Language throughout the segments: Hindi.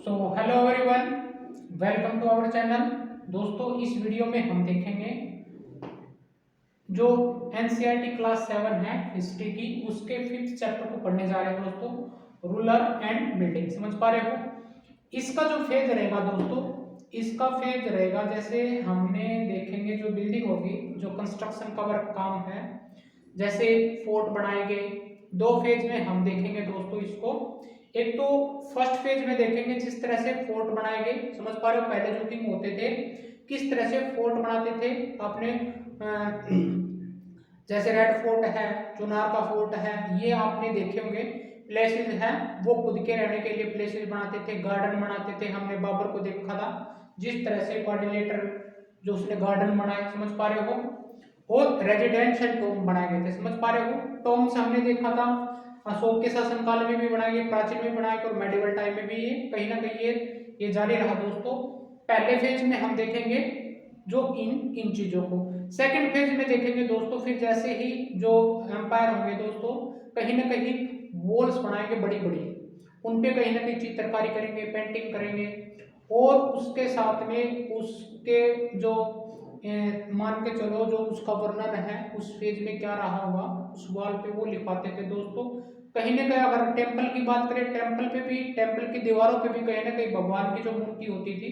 Hello everyone, welcome to our channel. दोस्तों, इस वीडियो में हम देखेंगे जो एनसीईआरटी क्लास 7 है हिस्ट्री की, उसके 5th चैप्टर को पढ़ने जा रहे हैं दोस्तों, रूलर एंड बिल्डिंग। समझ पा रहे हो? इसका जो फेज रहेगा दोस्तों, इसका फेज रहेगा जैसे हमने देखेंगे जो बिल्डिंग होगी, जो कंस्ट्रक्शन का वर्क काम है, जैसे फोर्ट बनाए गए। दो फेज में हम देखेंगे दोस्तों इसको। एक तो फर्स्ट फेज में देखेंगे जिस तरह से फोर्ट बनाए गए। समझ पा रहे हो? पहले जो किंग होते थे किस तरह से फोर्ट बनाते थे अपने जैसे रेड फोर्ट है, चुनार का फोर्ट है, ये आपने देखे होंगे। प्लेसेस हैं वो खुद के रहने के लिए प्लेसेस बनाते थे, गार्डन बनाते थे। हमने बाबर को देखा था जिस तरह से क्वाड्रिलेटर जो उसने गार्डन बनाए। समझ पा रहे हो? और रेजिडेंशियल टोम बनाए गए थे। समझ पा रहे हो? टोम्स हमने देखा था अशोक के शासनकाल में भी बनाए गए, प्राचीन में बनाए गए और मेडिवल टाइम में भी ये कहीं ना कहीं ये जारी रहा दोस्तों। पहले फेज में हम देखेंगे जो इन चीजों को। सेकंड फेज में देखेंगे दोस्तों, फिर जैसे ही जो एम्पायर होंगे दोस्तों, कहीं ना कहीं वॉल्स बनाएंगे बड़ी बड़ी, उन पे कहीं ना कहीं चित्रकारी करेंगे, पेंटिंग करेंगे। और उसके साथ में उसके जो मान के चलो जो उसका वर्णन है उस पेज में क्या रहा होगा उस वॉल पे वो लिखवाते थे दोस्तों। कहीं ना कहीं अगर टेम्पल की बात करें, टेम्पल पे भी, टेम्पल की दीवारों पे भी कहीं ना कहीं भगवान की जो मूर्ति होती थी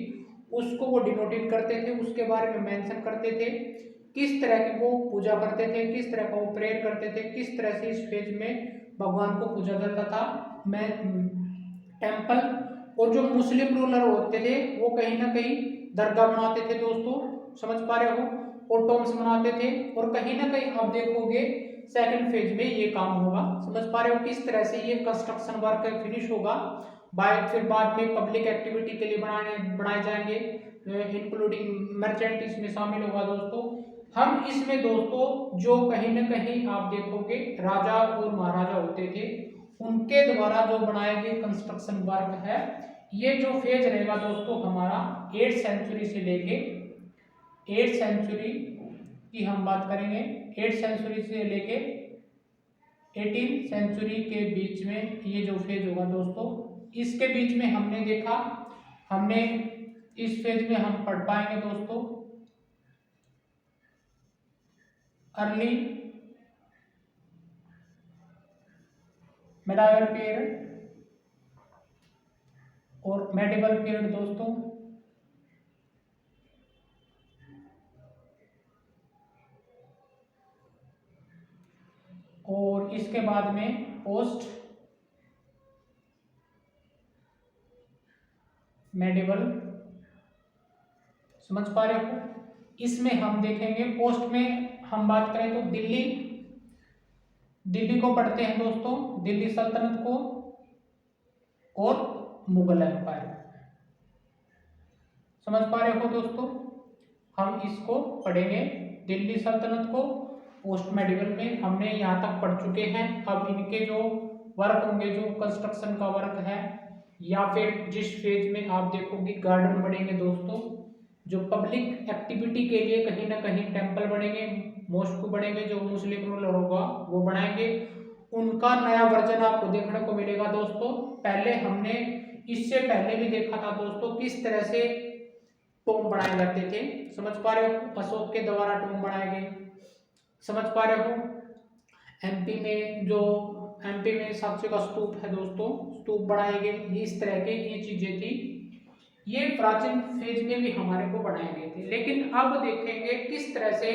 उसको वो डिनोटेट करते थे, उसके बारे में मेंशन करते थे, किस तरह की वो पूजा करते थे, किस तरह का वो प्रेयर करते थे, किस तरह से इस पेज में भगवान को पूजा जाता था। मैं टेम्पल। और जो मुस्लिम रूलर होते थे वो कहीं ना कहीं दरगाह बनाते थे दोस्तों। समझ पा रहे हो? और टॉम्स बनाते थे। और कहीं ना कहीं आप देखोगे सेकंड फेज में ये काम होगा। समझ पा रहे हो किस तरह से ये कंस्ट्रक्शन वर्क फिनिश होगा। फिर बाद में पब्लिक एक्टिविटी के लिए बनाए जाएंगे, इंक्लूडिंग मर्चेंट इसमें शामिल होगा दोस्तों। हम इसमें दोस्तों जो कहीं ना कहीं आप देखोगे राजा और महाराजा होते थे उनके द्वारा जो बनाए गए कंस्ट्रक्शन वर्क है, ये जो फेज रहेगा दोस्तों हमारा 8th सेंचुरी से लेके 8th सेंचुरी की हम बात करेंगे, 8th सेंचुरी से लेके 18th सेंचुरी के बीच में ये जो फेज होगा दोस्तों। इसके बीच में हमने देखा, हमने इस फेज में हम पढ़ पाएंगे दोस्तों अर्ली मेडाइवल पीरियड और मेडिवल पीरियड दोस्तों। और इसके बाद में पोस्ट मेडिवल। समझ पा रहे हो? इसमें हम देखेंगे पोस्ट में हम बात करें तो दिल्ली को पढ़ते हैं दोस्तों, दिल्ली सल्तनत को और मुगल एम्पायर। समझ पा रहे हो दोस्तों? हम इसको पढ़ेंगे दिल्ली सल्तनत को। पोस्ट मेडिवल में हमने यहाँ तक पढ़ चुके हैं। अब इनके जो वर्क होंगे, जो कंस्ट्रक्शन का वर्क है, या फिर जिस फेज में आप देखोगे गार्डन बनेंगे दोस्तों, जो पब्लिक एक्टिविटी के लिए कहीं ना कहीं टेम्पल बनेंगे, मॉस्क बनेंगे, जो मुस्लिम रूलर होगा वो बनाएंगे। उनका नया वर्जन आपको देखने को मिलेगा दोस्तों। पहले हमने इससे पहले भी देखा था दोस्तों किस तरह से टोम बनाए जाते थे। समझ पा रहे हो? अशोक के द्वारा टोम बनाए गए। समझ पा रहे हो? एमपी में जो एमपी में साक्ष्य का स्तूप है दोस्तों, स्तूप बनाए गए। ये इस तरह के ये चीजें थी, ये प्राचीन फेज में भी हमारे को बनाए गए थे। लेकिन अब देखेंगे किस तरह से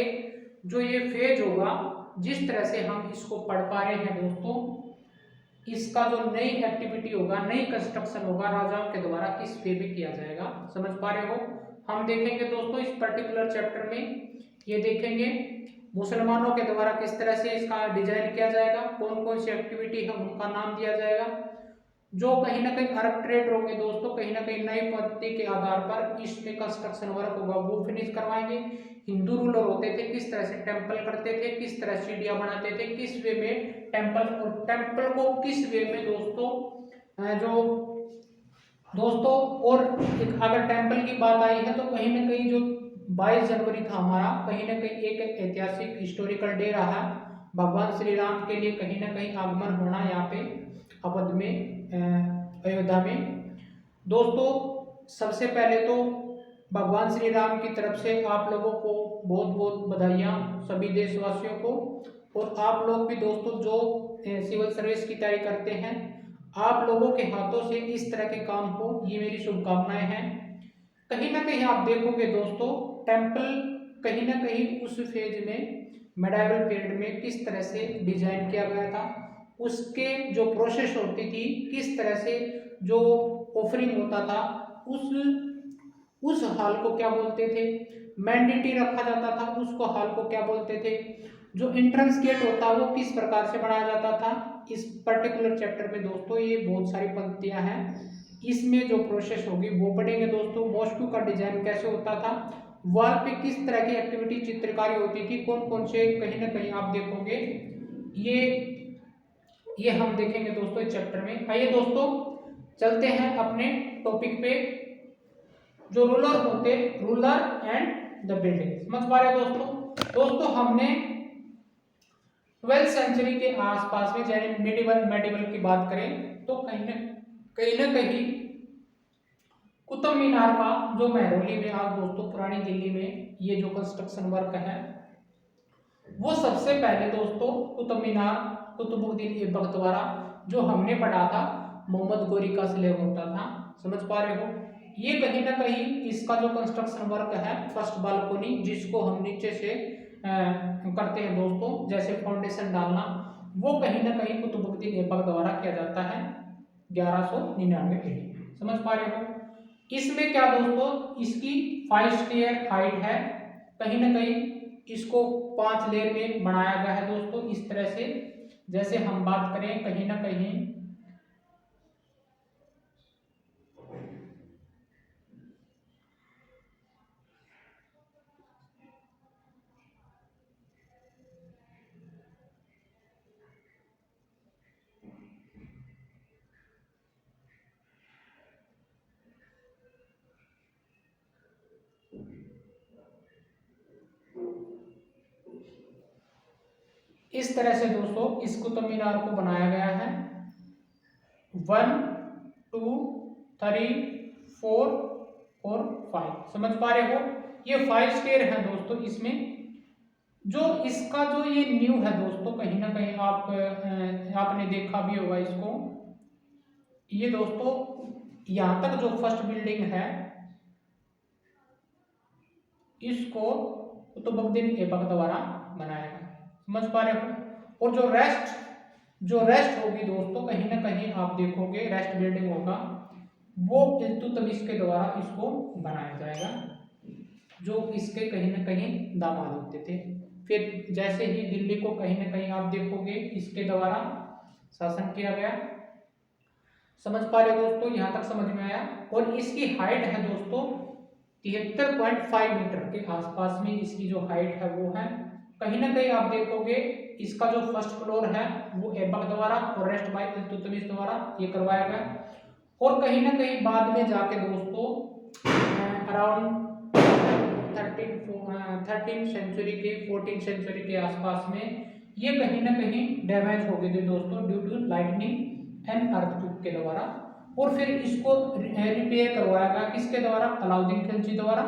जो ये फेज होगा, जिस तरह से हम इसको पढ़ पा रहे हैं दोस्तों, इसका जो नई एक्टिविटी होगा, नई कंस्ट्रक्शन होगा राजाओं के द्वारा, किस वे में किया जाएगा। समझ पा रहे हो? हम देखेंगे दोस्तों इस पर्टिकुलर चैप्टर में, ये देखेंगे मुसलमानों के द्वारा किस तरह से इसका डिजाइन किया जाएगा, कौन कौन सी एक्टिविटी है उनका नाम दिया जाएगा। जो कहीं ना कहीं अरब ट्रेड होंगे दोस्तों, कहीं ना कहीं नई पद्धति के आधार पर इसमें कंस्ट्रक्शन वर्क होगा वो फिनिश करवाएंगे। हिंदू रूलर होते थे किस तरह से टेम्पल करते थे, किस तरह सीढ़ियां बनाते थे, किस वे में टेम्पल, और टेम्पल को किस वे में दोस्तों जो दोस्तों। और अगर टेम्पल की बात आई है तो कहीं ना कहीं जो 22 जनवरी था हमारा, कहीं ना कहीं एक ऐतिहासिक हिस्टोरिकल डे रहा। भगवान श्री राम के लिए कहीं ना कहीं आगमन होना यहाँ पे अवध में, अयोध्या में। दोस्तों सबसे पहले तो भगवान श्री राम की तरफ से आप लोगों को बहुत बहुत बधाइयाँ सभी देशवासियों को। और आप लोग भी दोस्तों जो सिविल सर्विस की तैयारी करते हैं, आप लोगों के हाथों से इस तरह के काम हो, ये मेरी शुभकामनाएं हैं। कहीं ना कहीं आप देखोगे दोस्तों, टेम्पल कहीं ना कहीं उस फेज में मेडाइवल पीरियड में किस तरह से डिजाइन किया गया था, उसके जो प्रोसेस होती थी, किस तरह से जो ऑफरिंग होता था, उस हाल को क्या बोलते थे, मैंडेटरी रखा जाता था, उसको हाल को क्या बोलते थे, जो एंट्रेंस गेट होता वो किस प्रकार से बनाया जाता था। इस पर्टिकुलर चैप्टर में दोस्तों ये बहुत सारी पंक्तियां हैं, इसमें जो प्रोसेस होगी वो पढ़ेंगे दोस्तों। वॉस्तु का डिजाइन कैसे होता था, वॉल पे किस तरह की एक्टिविटी चित्रकारी होती थी, कौन कौन से, कहीं ना कहीं आप देखोगे ये हम देखेंगे दोस्तों इस चैप्टर में। आइए दोस्तों चलते हैं अपने टॉपिक पे, जो रूलर एंड द बिल्डिंग। समझ पा रहे दोस्तों हमने 12th सेंचुरी के आसपास में, यानी मेडिवल की बात करें तो कहीं ना कहीं कुतुब मीनार का जो महरौली में आज दोस्तों पुरानी दिल्ली में ये जो कंस्ट्रक्शन वर्क है, वो सबसे पहले दोस्तों कुतुब मीनार कुतुबुद्दीन ऐबक द्वारा, जो हमने पढ़ा था मोहम्मद गोरी का स्लेब होता था। समझ पा रहे हो, ये कहीं ना कहीं इसका जो कंस्ट्रक्शन वर्क है, फर्स्ट बालकोनी जिसको हम नीचे से करते हैं दोस्तों, जैसे फाउंडेशन डालना, वो कहीं ना कहीं कुतुबुद्दीन ऐबक द्वारा किया जाता है 1199 AD। समझ पा रहे हो, इसमें क्या दोस्तों, इसकी 5 स्टेयर हाइट है, कहीं ना कहीं इसको 5 लेयर में बनाया गया है दोस्तों। इस तरह से जैसे हम बात करें कहीं ना कहीं इस तरह से दोस्तों इस कुतुब मीनार को बनाया गया है। 1 2 3 4 और 5। समझ पा रहे हो, ये 5 स्टेयर है दोस्तों। इसमें जो इसका जो ये न्यू है दोस्तों, कहीं ना कहीं आपने देखा भी होगा इसको, ये दोस्तों यहां तक जो फर्स्ट बिल्डिंग है इसको कुतुबुद्दीन ऐबक द्वारा बनाया गया। समझ पा रहे हो, और जो रेस्ट होगी दोस्तों, कहीं ना कहीं आप देखोगे रेस्ट बिल्डिंग होगा, वो इल्तुतमिश के द्वारा इसको बनाया जाएगा, जो इसके कहीं ना कहीं दामाद होते थे। फिर जैसे ही दिल्ली को कहीं ना कहीं आप देखोगे इसके द्वारा शासन किया गया। समझ पा रहे हो दोस्तों, यहां तक समझ में आया। और इसकी हाइट है दोस्तों 73.5 मीटर के आसपास में इसकी जो हाइट है वो है। कहीं ना कहीं आप देखोगे इसका जो फर्स्ट फ्लोर है वो ऐबक द्वारा और रेस्ट बाय इल्तुतमिश द्वारा ये करवाया गया। और कहीं ना कहीं बाद में जाके दोस्तों अराउंड 13 सेंचुरी के 14 सेंचुरी के आसपास में ये कहीं ना कहीं डैमेज हो गए थे दोस्तों, due to lightning and earthquake के द्वारा। और फिर इसको रिपेयर करवाया गया किसके द्वारा, अलाउद्दीन खिलजी द्वारा।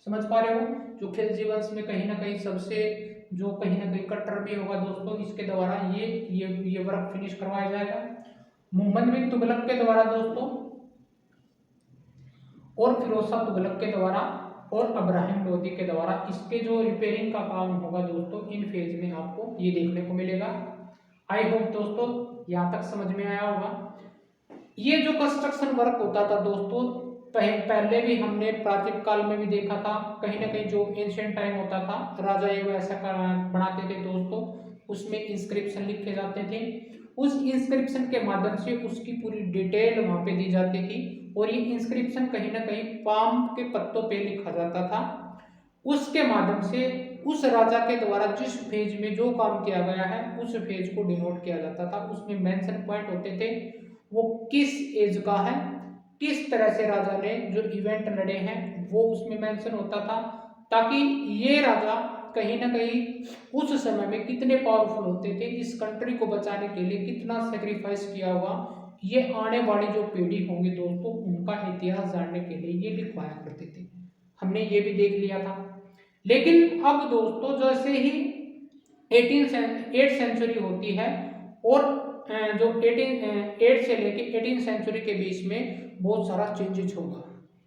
समझ पा रहे हो, जो खिलजी वंश में कहीं ना कहीं सबसे जो कहीं ना कहीं कट्टर भी होगा दोस्तों, इसके द्वारा ये वर्क फिनिश करवाया जाएगा। मोहम्मद बिन तुगलक के द्वारा दोस्तों, और फिरोज शाह तुगलक के द्वारा, और इब्राहिम लोदी के द्वारा इसके जो रिपेयरिंग का काम होगा दोस्तों, इन फेज में आपको ये देखने को मिलेगा। आई होप दोस्तों यहाँ तक समझ में आया होगा। ये जो कंस्ट्रक्शन वर्क होता था दोस्तों, पहले भी हमने प्राचीन काल में भी देखा था, कहीं ना कहीं जो एंशिएंट टाइम होता था, राजा ये ऐसा बनाते थे दोस्तों, उसमें इंस्क्रिप्शन लिखे जाते थे। उस इंस्क्रिप्शन के माध्यम से उसकी पूरी डिटेल वहां पे दी जाती थी, और ये इंस्क्रिप्शन कहीं ना कहीं पाम के पत्तों पे लिखा जाता था। उसके माध्यम से उस राजा के द्वारा जिस फेज में जो काम किया गया है उस फेज को डिनोट किया जाता था। उसमें मेंशन पॉइंट होते थे, वो किस एज का है, किस तरह से राजा ने जो इवेंट लड़े हैं वो उसमें मेंशन होता था, ताकि ये राजा कहीं ना कहीं उस समय में कितने पावरफुल होते थे, इस कंट्री को बचाने के लिए कितना सेक्रीफाइस किया होगा, ये आने वाली जो पीढ़ी होंगी दोस्तों, उनका इतिहास जानने के लिए ये लिखवाया करते थे। हमने ये भी देख लिया था। लेकिन अब दोस्तों जैसे ही 8th सेंचुरी होती है और जो 8 से लेके 18 सेंचुरी के बीच में बहुत सारा चेंजेस होगा।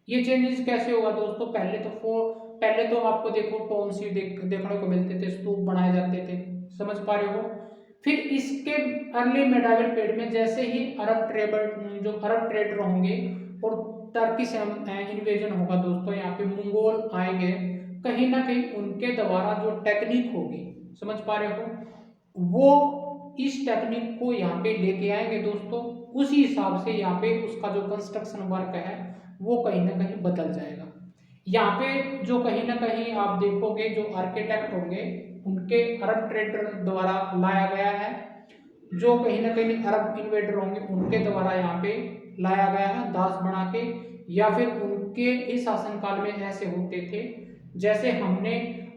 ये चेंजेस कैसे होगा दोस्तों? पहले तो आपको देखो टॉम्स देखने को मिलते थे, स्तूप बनाए जाते थे, समझ पा रहे हो। फिर इसके अर्ली मेडावल पीरियड में जैसे ही अरब ट्रेडर होंगे और टर्की से इन्वेजन होगा दोस्तों, यहाँ पे मंगोल आएंगे, कहीं ना कहीं उनके द्वारा जो टेक्निक होगी, समझ पा रहे हो, वो इस टेक्निक को यहाँ पे लेके आएंगे दोस्तों। उसी हिसाब से यहाँ पे उसका जो कंस्ट्रक्शन वर्क है वो कहीं ना कहीं बदल जाएगा। यहाँ पे जो कहीं ना कहीं आप देखोगे जो आर्किटेक्ट होंगे उनके अरब ट्रेडर द्वारा लाया गया है, जो कहीं ना कहीं अरब इन्वेडर होंगे उनके द्वारा यहाँ पे लाया गया है दास बना के, या फिर उनके इस शासनकाल में ऐसे होते थे। जैसे हमने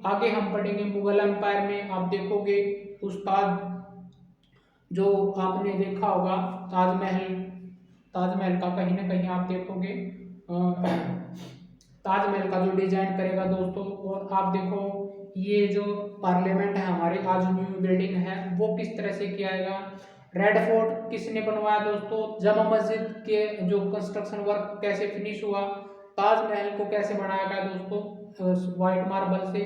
आगे हम पढ़ेंगे मुगल एम्पायर में आप देखोगे उस्ताद, जो आपने देखा होगा ताजमहल का कहीं ना कहीं आप देखोगे ताजमहल का जो डिजाइन करेगा दोस्तों। और आप देखो ये जो पार्लियामेंट है हमारे, आज न्यू बिल्डिंग है, वो किस तरह से किया जाएगा। रेड फोर्ट किसने बनवाया दोस्तों? जामा मस्जिद के जो कंस्ट्रक्शन वर्क कैसे फिनिश हुआ, ताजमहल को कैसे बनाया गया दोस्तों व्हाइट मार्बल से,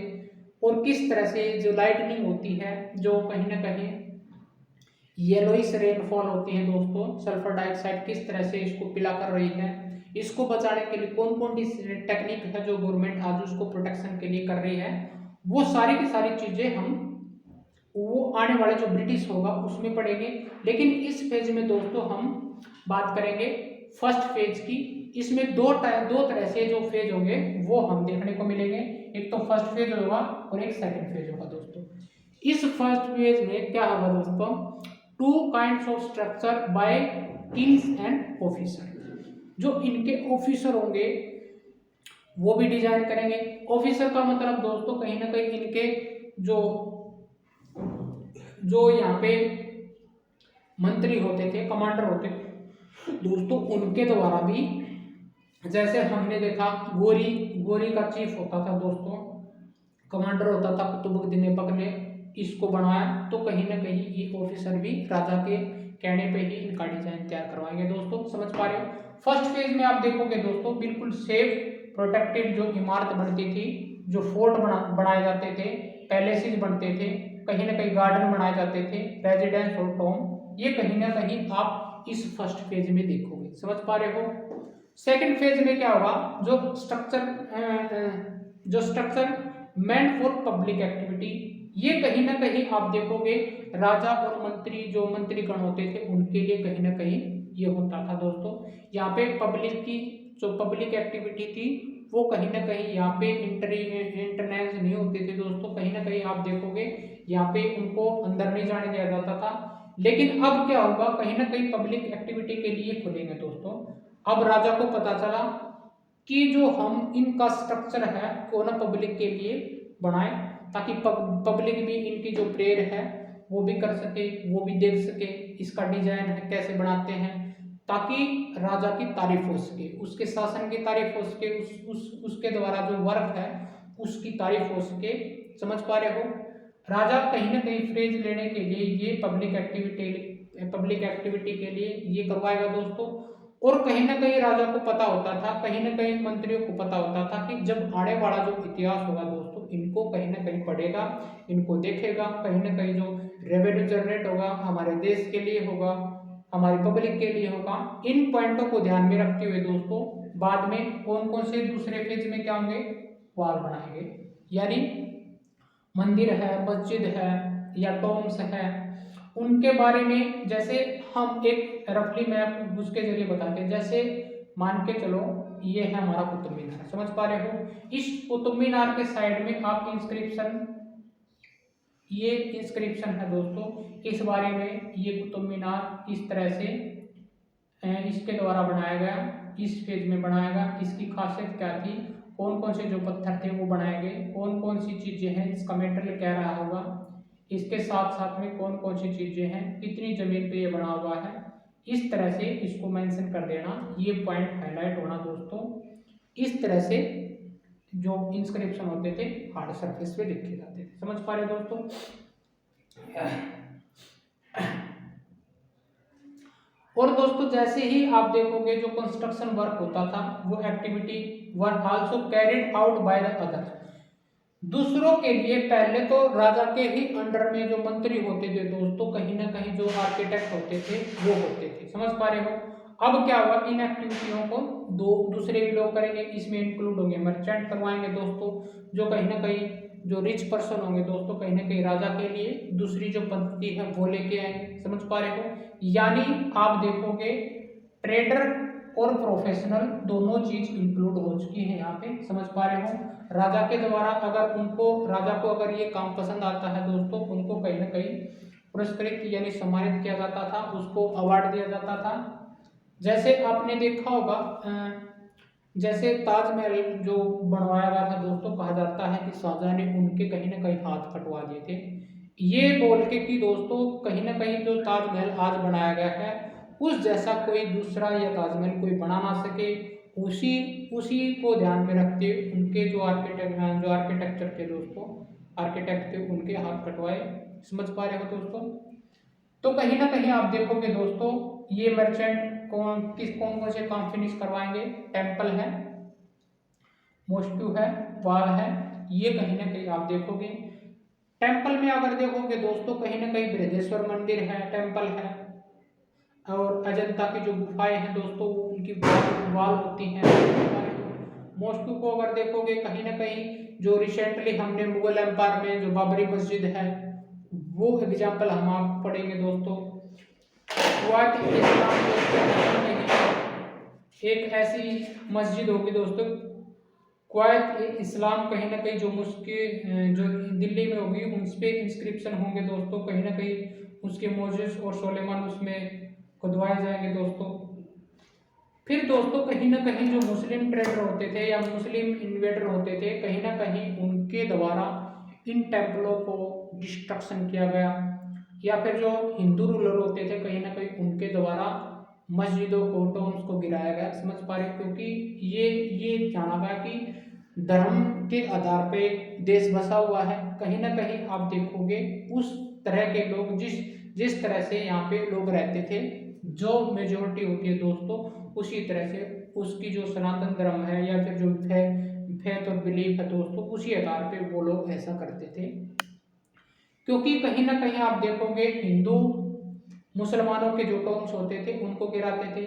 और किस तरह से जो लाइटनिंग होती है, जो कहीं ना कहीं येलोइश रेनफॉल होती है दोस्तों, सल्फर डाइऑक्साइड किस तरह से इसको पिला कर रही है, इसको बचाने के लिए कौन कौन सी टेक्निक है जो गवर्नमेंट आज उसको प्रोटेक्शन के लिए कर रही है, वो सारी की सारी चीजें हम वो आने वाले जो ब्रिटिश होगा उसमें पढ़ेंगे। लेकिन इस फेज में दोस्तों हम बात करेंगे फर्स्ट फेज की। इसमें दो तरह से जो फेज होंगे वो हम देखने को मिलेंगे, एक तो फर्स्ट फेज होगा और एक सेकंड फेज होगा दोस्तों। इस फर्स्ट फेज में क्या होगा दोस्तों? 2 kinds of structure bye Kings and officer, जो इनके ऑफिसर होंगे वो भी डिजाइन करेंगे। ऑफिसर का मतलब दोस्तों कहीं ना कहीं इनके जो यहाँ पे मंत्री होते थे, कमांडर होते थे दोस्तों, उनके द्वारा भी, जैसे हमने देखा गोरी का चीफ होता था दोस्तों, कमांडर होता था कुतुबुद्दीन ऐबक ने इसको बनवाया, तो कहीं ना कहीं ये ऑफिसर भी राजा के कहने पे ही इनका डिजाइन तैयार करवाएंगे दोस्तों, समझ पा रहे हो। फर्स्ट फेज में आप देखोगे दोस्तों बिल्कुल सेफ प्रोटेक्टेड जो इमारत बनती थी, जो फोर्ट बनाए जाते थे, पैलेसेस बनते थे, कहीं ना कहीं गार्डन बनाए जाते थे, रेजिडेंस और टॉम, ये कहीं ना कहीं आप इस फर्स्ट फेज में देखोगे, समझ पा रहे हो। सेकंड फेज में क्या होगा? जो structure meant for public activity, ये कहीं ना कहीं आप देखोगे राजा और मंत्री, जो मंत्रीगण होते थे उनके लिए कहीं ना कहीं ये होता था दोस्तों। यहाँ पे पब्लिक की जो पब्लिक एक्टिविटी थी वो कहीं ना कहीं यहाँ पे इंटरनेट नहीं होते थे दोस्तों, कहीं ना कहीं आप देखोगे यहाँ पे उनको अंदर नहीं जाने दिया जाता था। लेकिन अब क्या होगा? कहीं ना कहीं पब्लिक एक्टिविटी के लिए खुलेंगे दोस्तों। अब राजा को पता चला कि जो हम इनका स्ट्रक्चर है वो ना पब्लिक के लिए बनाए, ताकि पब्लिक भी इनकी जो प्रेयर है वो भी कर सके, वो भी देख सके इसका डिजाइन है कैसे बनाते हैं, ताकि राजा की तारीफ हो सके, उसके शासन की तारीफ हो सके, उसके द्वारा जो वर्क है उसकी तारीफ हो सके, समझ पा रहे हो। राजा कहीं ना कहीं फ्रेज लेने के लिए ये पब्लिक एक्टिविटी के लिए ये करवाएगा दोस्तों। और कहीं ना कहीं राजा को पता होता था, कहीं ना कहीं मंत्रियों को पता होता था कि जब आने वाला जो इतिहास होगा दोस्तों, इनको कहीं ना कहीं पढ़ेगा, इनको देखेगा, कहीं ना कहीं जो रेवेन्यू जनरेट होगा हमारे देश के लिए होगा, हमारी पब्लिक के लिए होगा। इन पॉइंटों को ध्यान में रखते हुए दोस्तों बाद में कौन कौन से दूसरे फेज में क्या होंगे? वाल बनाएंगे, यानी मंदिर है, मस्जिद है या टॉम्स है, उनके बारे में जैसे हम एक रफली मैप उसके जरिए बताते हैं। जैसे मान के चलो ये है हमारा कुतुब मीनार, समझ पा रहे हो। इस कुतुब मीनार के साइड में आप ये इंस्क्रिप्शन है दोस्तों, इस बारे में ये कुतुब मीनार इस तरह से इसके द्वारा बनाया गया, इस फेज में बनाया गया, इसकी खासियत क्या थी, कौन कौन से जो पत्थर थे वो बनाए गए, कौन कौन सी चीजें हैं, इसका मेटेरियल क्या रहा होगा, इसके साथ साथ में कौन कौन सी चीजें हैं, कितनी जमीन पे ये बना हुआ है, इस तरह से इसको मेंशन कर देना, ये पॉइंट हाईलाइट होना दोस्तों। इस तरह से जो इंस्क्रिप्शन होते थे हार्ड सरफेस पे लिखे जाते थे। समझ पा रहे दोस्तों। और दोस्तों जैसे ही आप देखोगे जो कंस्ट्रक्शन वर्क होता था वो activity were also carried out by the other. दूसरों के लिए पहले तो राजा के ही अंडर में जो मंत्री होते थे दोस्तों, कहीं ना कहीं जो आर्किटेक्ट होते थे वो होते थे। समझ पा रहे हो। अब क्या हुआ, इन एक्टिविटियों को दूसरे भी लोग करेंगे, इसमें इंक्लूड होंगे मर्चेंट करवाएंगे दोस्तों, जो कहीं ना कहीं जो रिच पर्सन होंगे दोस्तों, कहीं ना कहीं राजा के लिए दूसरी जो पद्धति है वो लेके आएंगे। समझ पा रहे हो। यानी आप देखोगे ट्रेडर और प्रोफेशनल दोनों चीज इंक्लूड हो चुकी है यहाँ पे। समझ पा रहे हो। राजा के द्वारा अगर उनको, राजा को अगर ये काम पसंद आता है दोस्तों, उनको कहीं ना कहीं पुरस्कृत यानी सम्मानित किया जाता था, उसको अवार्ड दिया जाता था। जैसे आपने देखा होगा जैसे ताजमहल जो बनवाया गया था दोस्तों, कहा जाता है कि शाहजहां ने उनके कहीं ना कहीं हाथ कटवा दिए थे, ये बोल के कि दोस्तों कहीं ना कहीं जो ताजमहल आज बनाया गया है उस जैसा कोई दूसरा या ताजमहल कोई बना ना सके, उसी उसी को ध्यान में रखते उनके जो आर्किटेक्चर थे दोस्तों, आर्किटेक्ट थे, उनके हाथ कटवाए। समझ पा रहे हो दोस्तों। तो कहीं ना कहीं आप देखोगे दोस्तों ये मर्चेंट कौन कौन से काम फिनिश करवाएंगे, टेम्पल है, मोस्क्यू है, वाल है, ये कहीं ना कहीं आप देखोगे। टेम्पल में अगर देखोगे दोस्तों कहीं ना कहीं बृहदेश्वर मंदिर है, टेम्पल है, और अजंता की जो गुफाएं हैं दोस्तों उनकी वाल होती हैं। मोस्क्यू को अगर देखोगे कहीं ना कहीं जो रिसेंटली हमने मुगल एम्पायर में जो बाबरी मस्जिद है वो एग्जाम्पल हम आप पढ़ेंगे दोस्तों। एक ऐसी मस्जिद होगी दोस्तों क्वायत इस्लाम, कहीं ना कहीं जो उसके जो दिल्ली में होगी उस पे इंस्क्रिप्शन होंगे दोस्तों, कहीं ना कहीं उसके मोजेस और सोलेमान उसमें खुदवाए जाएंगे दोस्तों। फिर दोस्तों कहीं ना कहीं जो मुस्लिम ट्रेडर होते थे या मुस्लिम इन्वेडर होते थे, कहीं ना कहीं उनके द्वारा इन टेम्पलों को डिस्ट्रक्शन किया गया, या फिर जो हिंदू रूलर होते थे कहीं ना कहीं उनके द्वारा मस्जिदों को टोम्स को गिराया गया। समझ पा रहे, क्योंकि ये जाना गया कि धर्म के आधार पे देश बसा हुआ है। कहीं ना कहीं आप देखोगे उस तरह के लोग जिस तरह से यहाँ पे लोग रहते थे, जो मेजोरिटी होती है दोस्तों, उसी तरह से उसकी जो सनातन धर्म है या फिर जो फेथ और बिलीफ है दोस्तों, उसी आधार पे वो लोग ऐसा करते थे। क्योंकि कहीं ना कहीं आप देखोगे हिंदू मुसलमानों के जो टॉम्स होते थे उनको गिराते थे।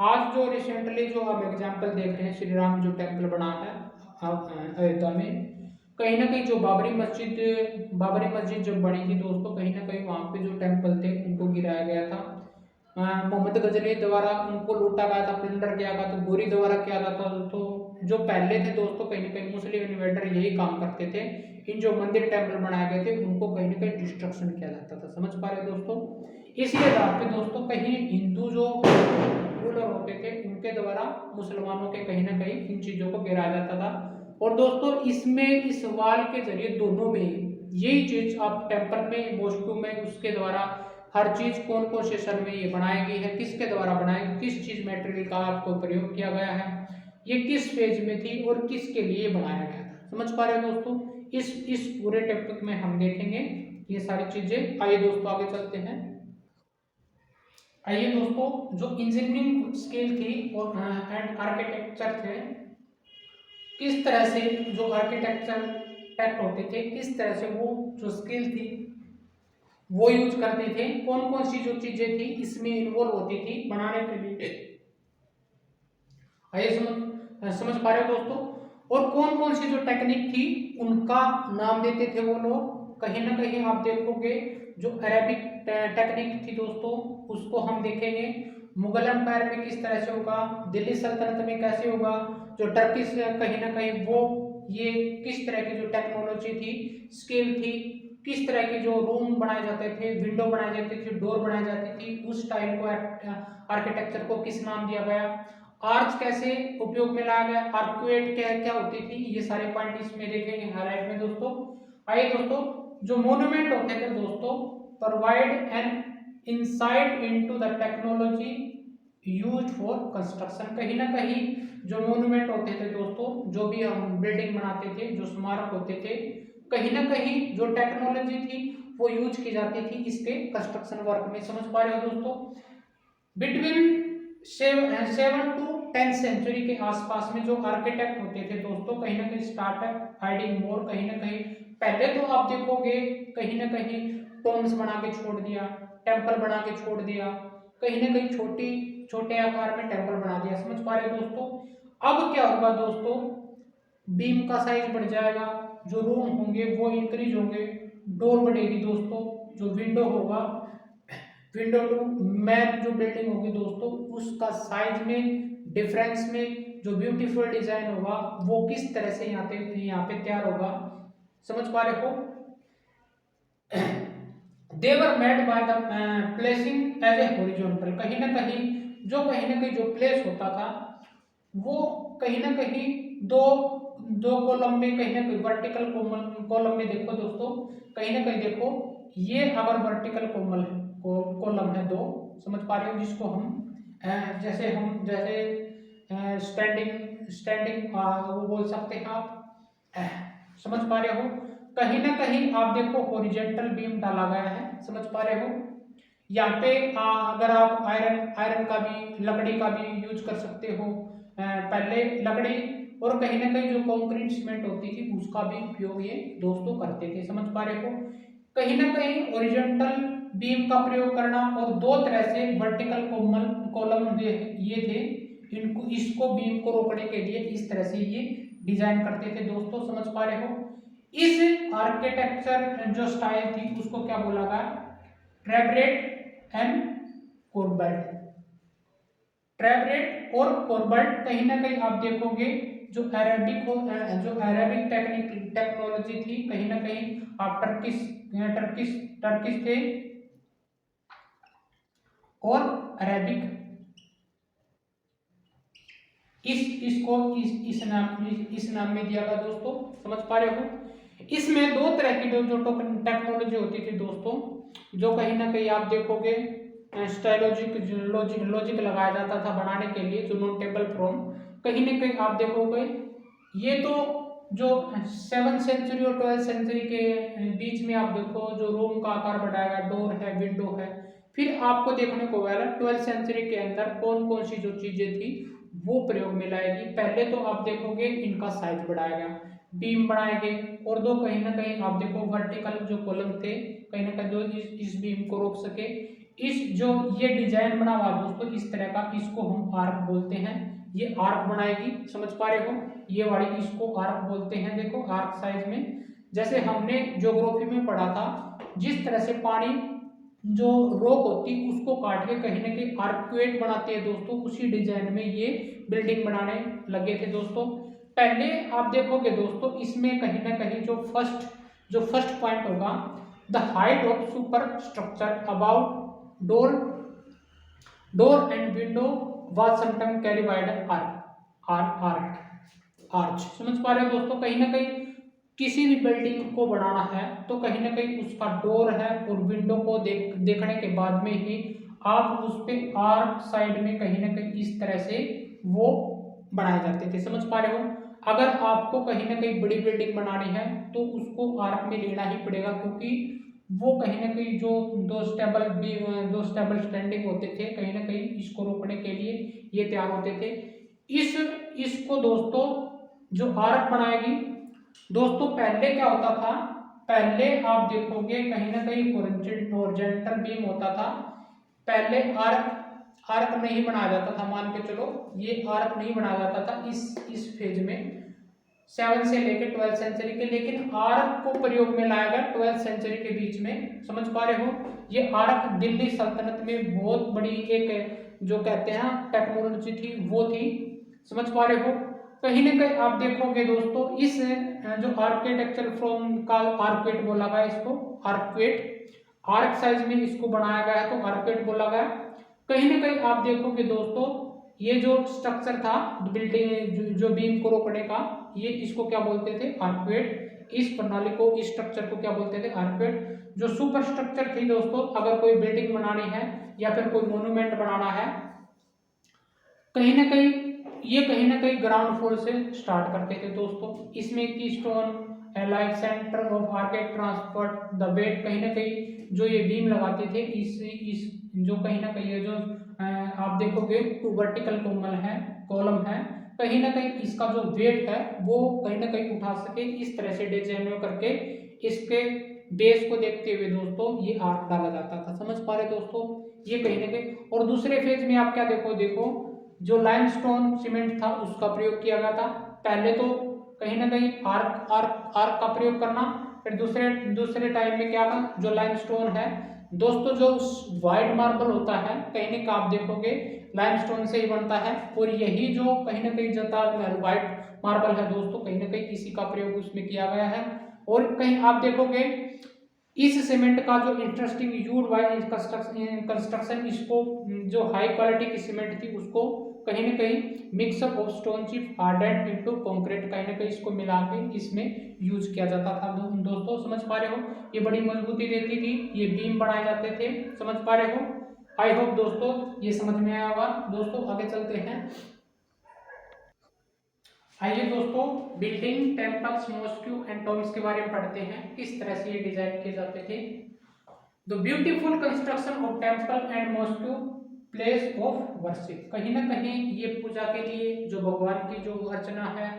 आज जो रिसेंटली जो हम एग्जाम्पल देख रहे हैं, श्री राम जो टेम्पल बना है अयोध्या में, कहीं ना कहीं जो बाबरी मस्जिद जब बनी थी दोस्तों, कहीं ना कहीं वहाँ पे जो टेम्पल थे उनको गिराया गया था। मोहम्मद गजनी द्वारा उनको लूटा गया था, प्लंडर किया गया था, गोरी द्वारा किया गया था। तो जो पहले थे दोस्तों कहीं ना कहीं मुस्लिम इन्वेडर यही काम करते थे, इन जो मंदिर टेम्पल बनाए गए थे उनको कहीं ना कहीं डिस्ट्रक्शन किया जाता था। समझ पा रहे दोस्तों। इसी आधार पे दोस्तों कहीं हिंदू जो रूलर होते थे उनके द्वारा मुसलमानों के कहीं ना कहीं इन चीजों को गिराया जाता था। और दोस्तों इसमें इस सवाल के जरिए दोनों में यही चीज आप टेम्पल में, मोस्क्यू में, उसके द्वारा हर चीज कौन कौन से सन में ये बनाई गई है, किसके द्वारा बनाई, किस चीज मटेरियल का आपको प्रयोग किया गया है, ये किस फेज में थी और किसके लिए बनाया गया था। समझ पा रहे हैं दोस्तों। इस पूरे टॉपिक में हम देखेंगे ये सारी चीजें। आइए दोस्तों आगे चलते हैं। आइए दोस्तों जो इंजीनियरिंग स्किल थी और एंड आर्किटेक्चर थे, किस तरह से जो आर्किटेक्चर टेक्ट होते थे, किस तरह से वो जो स्किल थी वो यूज करते थे, कौन कौन सी जो चीजें थी इसमें इन्वॉल्व होती थी बनाने के लिए। आइए समझ पा रहे हो दोस्तों। और कौन कौन सी जो टेक्निक थी उनका नाम देते थे वो लोग। कहीं ना कहीं आप देखोगे जो अरेबिक टेक्निक थी दोस्तों उसको हम देखेंगे। मुगल एम्पायर में किस तरह से होगा, दिल्ली सल्तनत में कैसे होगा, जो टर्किश कहीं ना कहीं वो ये किस तरह की जो टेक्नोलॉजी थी, स्किल थी, किस तरह के जो रूम बनाए जाते थे, विंडो बनाए जाते थे, डोर बनाई जाती थी, उस टाइप को आर्किटेक्चर को किस नाम दिया गया, आर्च कैसे उपयोग में लाया गया, आर्कुएट क्या क्या होती थी, ये सारे पॉइंट इसमें देखेंगे हाईलाइट में दोस्तों। आइए दोस्तों जो मोन्यूमेंट होते थे दोस्तों provide an insight into the technology used for construction. कहीं ना कहीं जो मोन्यूमेंट होते थे दोस्तों, जो भी हम बिल्डिंग बनाते थे, जो स्मारक होते थे, कहीं ना कहीं जो टेक्नोलॉजी थी वो यूज की जाती थी इसके कंस्ट्रक्शन वर्क में। समझ पा रहे हो दोस्तों? बिटवीन 7 to 10 सेंचुरी के आसपास में जो आर्किटेक्ट होते थे दोस्तों, कहीं ना कहीं स्टार्टअप हाइडिंग मोर, कहीं ना कहीं पहले तो आप देखोगे कहीं ना कहीं टोम्स बना के छोड़ दिया, टेम्पल बना के छोड़ दिया, कहीं ना कहीं छोटे आकार में टेम्पल बना दिया। समझ पा रहे हो दोस्तों? अब क्या होगा दोस्तों, बीम का साइज बढ़ जाएगा, जो रूम होंगे वो इंक्रीज होंगे, डोर बढ़ेगी दोस्तों, जो विंडो होगा, विंडो टू मैन जो बिल्डिंग होगी दोस्तों, उसका साइज में डिफरेंस में जो ब्यूटीफुल डिजाइन होगा वो किस तरह से यहाँ पे तैयार होगा। समझ पा रहे हो? They were made by the placing as a horizontal. कहीं ना कहीं जो प्लेस होता था वो कहीं ना कहीं दो दो कॉलम में, कहीं ना कहीं वर्टिकल कॉलम में देखो दोस्तों, कहीं ना कहीं देखो ये अगर वर्टिकल कॉलम है दो, समझ पा रहे हो, जिसको हम जैसे स्टैंडिंग वो बोल सकते हैं आप, समझ पा रहे हो? कहीं ना कहीं आप देखो हॉरिजॉन्टल बीम डाला गया है। समझ पा रहे हो? यहाँ पे अगर आप आयरन का भी, लकड़ी का भी यूज कर सकते हो, पहले लकड़ी और कहीं ना कहीं जो कंक्रीट सीमेंट होती थी उसका भी उपयोग ये दोस्तों करते थे। समझ पा रहे हो? कहीं ना कहीं हॉरिजॉन्टल बीम का प्रयोग करना और दो तरह से वर्टिकल कॉलम ये थे, इनको इसको बीम को रोकने के लिए इस तरह से ये डिजाइन करते थे दोस्तों। समझ पा रहे हो? इस आर्किटेक्चर जो स्टाइल थी उसको क्या बोला गया? ट्रेबरेट एंड कोर्बेट। ट्रेबरेट और कोर्बेट कहीं ना कहीं आप देखोगे जो अरेबिक टेक्नोलॉजी थी, कहीं ना कहीं आप टर्किश थे और अरेबिक, इस नाम में दिया गया दोस्तों। समझ पा रहे हो? इसमें दो तरह की जो टेक्नोलॉजी होती थी दोस्तों, जो कहीं ना कहीं आप देखोगे लॉजिक लगाया जाता था बनाने के लिए, जो नोटेबल फ्रॉम, कहीं ना कहीं आप देखोगे ये तो जो 7th सेंचुरी और 12th सेंचुरी के बीच में आप देखो जो रूम का आकार बढ़ाएगा, डोर है, विंडो है। फिर आपको देखने को मिला 12th सेंचुरी के अंदर कौन कौन सी जो चीजें थी वो प्रयोग में लाएगी। पहले तो आप देखोगे इनका साइज बढ़ाएगा, बीम बनाएंगे, और दो कहीं ना कहीं आप देखो वर्टिकल जो कॉलम थे कहीं ना कहीं जो इस बीम को रोक सके। इस जो ये डिजाइन बना हुआ दोस्तों इस तरह का, इसको हम आर्क बोलते हैं। ये आर्क बनाएगी। समझ पा रहे हो? ये वाली इसको आर्क बोलते हैं। देखो आर्क साइज में, जैसे हमने ज्योग्राफी में पढ़ा था, जिस तरह से पानी जो रोक होती उसको काट के कहीं ना कहीं आर्क्वेट बनाते हैं दोस्तों, उसी डिजाइन में ये बिल्डिंग बनाने लगे थे दोस्तों। पहले आप देखोगे दोस्तों इसमें कहीं ना कहीं जो फर्स्ट पॉइंट होगा, the height of super structure about door and window was sometime carry by the arch. समझ पा रहे हो दोस्तों? कहीं ना कहीं किसी भी बिल्डिंग को बनाना है तो कहीं ना कहीं उसका डोर है और विंडो को देखने के बाद में ही आप उस पे आर्क साइड में कहीं ना कहीं इस तरह से वो बनाए जाते थे। समझ पा रहे हो? अगर आपको कहीं ना कहीं बड़ी बिल्डिंग बनानी है तो उसको आर्क में लेना ही पड़ेगा, क्योंकि वो कहीं ना कहीं जो दो स्टेबल स्टैंडिंग होते थे कहीं ना कहीं इसको रोकने के लिए ये तैयार होते थे। इसको दोस्तों जो आर्क बनाएगी दोस्तों, पहले क्या होता था, पहले आप देखोगे कहीं ना कहीं हॉरिजॉन्टल बीम होता था। पहले आर्क नहीं बनाया जाता था, मान के चलो ये आर्क नहीं बनाया जाता था इस फेज में 7 से लेकर 12th सेंचुरी के, लेकिन आर्क को प्रयोग में लाया गया 12th सेंचुरी के बीच में। समझ पा रहे हो? ये आर्क दिल्ली सल्तनत में बहुत बड़ी एक जो कहते हैं टेक्नोलॉजी थी वो थी। समझ पा रहे हो? कहीं ना कहीं आप देखोगे दोस्तों इस जो आर्किटेक्चर फ्रॉम का आर्क्वेट बोला गया, इसको आर्क्वेट, आर्क साइज में इसको बनाया गया है तो आर्क्वेट बोला गया। कहीं ना कहीं आप देखोगे दोस्तों ये जो स्ट्रक्चर था बिल्डिंग जो बीम को रोकने का, ये इसको क्या बोलते थे? आर्क्वेट। इस प्रणाली को, इस स्ट्रक्चर को क्या बोलते थे? आर्क्वेट। जो सुपर स्ट्रक्चर थी दोस्तों, अगर कोई बिल्डिंग बनानी है या फिर कोई मोन्यूमेंट बनाना है, कहीं ना कहीं ये कहीं ना कहीं ग्राउंड फ्लोर से स्टार्ट करते थे दोस्तों। इसमें keystone like centre of arcade transport the weight, कहीं ना कहीं जो ये बीम लगाते थे इस जो कहीं ना कहीं ये जो आप देखोगे टू वर्टिकल कॉलम है, कहीं ना कहीं इसका जो वेट है वो कहीं ना कहीं उठा सके, इस तरह से डिजाइन करके इसके बेस को देखते हुए दोस्तों ये आर्क डाला जाता था। समझ पा रहे दोस्तों, ये कहीं ना कहीं। और दूसरे फेज में आप क्या देखो जो लाइमस्टोन सीमेंट था उसका प्रयोग किया गया था। पहले तो कहीं ना कहीं आर्क आर्क आर्क का प्रयोग करना, फिर दूसरे दूसरे टाइम में क्या था, जो लाइमस्टोन है दोस्तों, जो व्हाइट मार्बल होता है कहीं ना कहीं आप देखोगे लाइमस्टोन से ही बनता है, और यही जो कहीं ना कहीं जता व्हाइट मार्बल है दोस्तों, कहीं ना कहीं इसी का प्रयोग उसमें किया गया है। और कहीं आप देखोगे इस सीमेंट का जो इंटरेस्टिंग यूज बाय कंस्ट्रक्शन, इसको जो हाई क्वालिटी की सीमेंट थी उसको कहीं ना कहीं mix up of stone chip hardened into concrete, कहीं ना कहीं इसको मिला के इसमें यूज किया जाता था दोस्तों। समझ पा रहे हो, ये बड़ी मजबूती देती थी, ये बीम बनाए जाते थे। समझ पा रहे हो, आई होप दोस्तों ये समझ में आया होगा। दोस्तों आगे चलते हैं। आइए दोस्तों building temples mosque and Tom's के बारे में पढ़ते हैं, किस तरह से ये डिजाइन किए जाते थे। The beautiful construction of temple and mosque place of worship, कहीं ना कहीं ये पूजा के लिए, जो भगवान की जो अर्चना है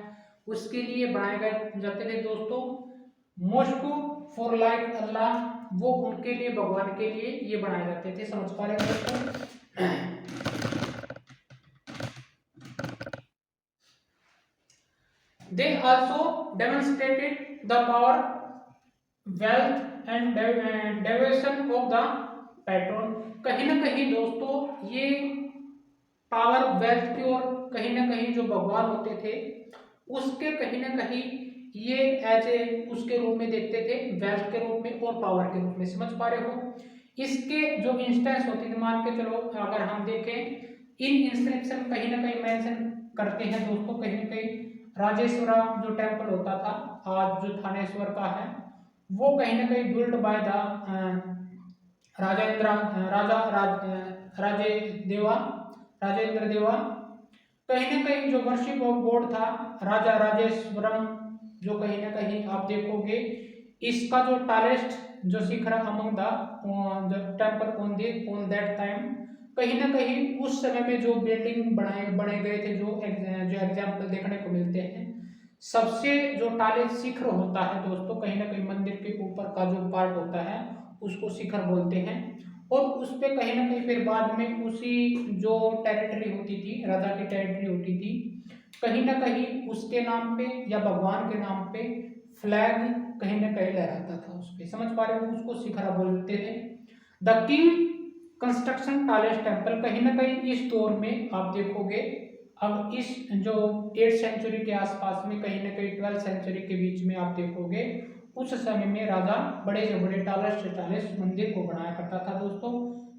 उसके लिए बनाए गए जाते थे दोस्तों। मॉस्क्यू फॉर लाइक अल्लाह, वो उनके लिए, भगवान के लिए ये बनाए जाते थे। समझ पा रहे हैं दोस्तों। They also demonstrated the power, wealth and devotion of the patron, कहीं ना कहीं दोस्तों ये पावर, वेल्थ की, और कहीं ना कहीं जो भगवान होते थे उसके कहीं ना कहीं ये एज ए उसके रूप में देखते थे, वेल्थ के रूप में और पावर के रूप में। समझ पा रहे हो, इसके जो इंस्टेंस होते थे, मान के चलो अगर हम देखें इन इंस्क्रिप्शन कहीं ना कहीं मेंशन करते हैं दोस्तों, कहीं ना कहीं राजेश्वरा जो टेम्पल होता था आज जो थानेश्वर का है, वो कहीं ना कहीं बिल्ड बाय द राजेंद्र राजा राजे देवा राजेंद्र देवा, कहीं ना कहीं जो वर्शिप ऑफ गॉड था राजा राजेश्वरम, जो कहीं ना कहीं आप देखोगे इसका जो टॉलेस्ट जो शिखर among the temple on that time, कहीं ना कहीं उस समय में जो बिल्डिंग बने गए थे, जो एग्जाम्पल देखने को मिलते हैं, सबसे जो टॉलेस्ट शिखर होता है दोस्तों, कहीं ना कहीं मंदिर के ऊपर का जो पार्ट होता है उसको शिखर बोलते हैं। और उस पे कहीं ना कहीं फिर बाद में उसी जो टेरिटरी होती थी, राजा की टेरिटरी होती थी, कहीं ना कहीं उसके नाम पे या भगवान के नाम पे फ्लैग कहीं ना कहीं लहराता था उस पे। समझ पा रहे हो, उसको शिखरा बोलते थे। The king construction tallest temple, कहीं ना कहीं इस दौर में आप देखोगे, अब इस जो 8th सेंचुरी के आसपास में, कहीं ना कहीं 12th सेंचुरी के बीच में आप देखोगे उस समय में राजा बड़े से बड़े टॉलेस्ट से टॉलेस्ट मंदिर को बनाया करता था दोस्तों।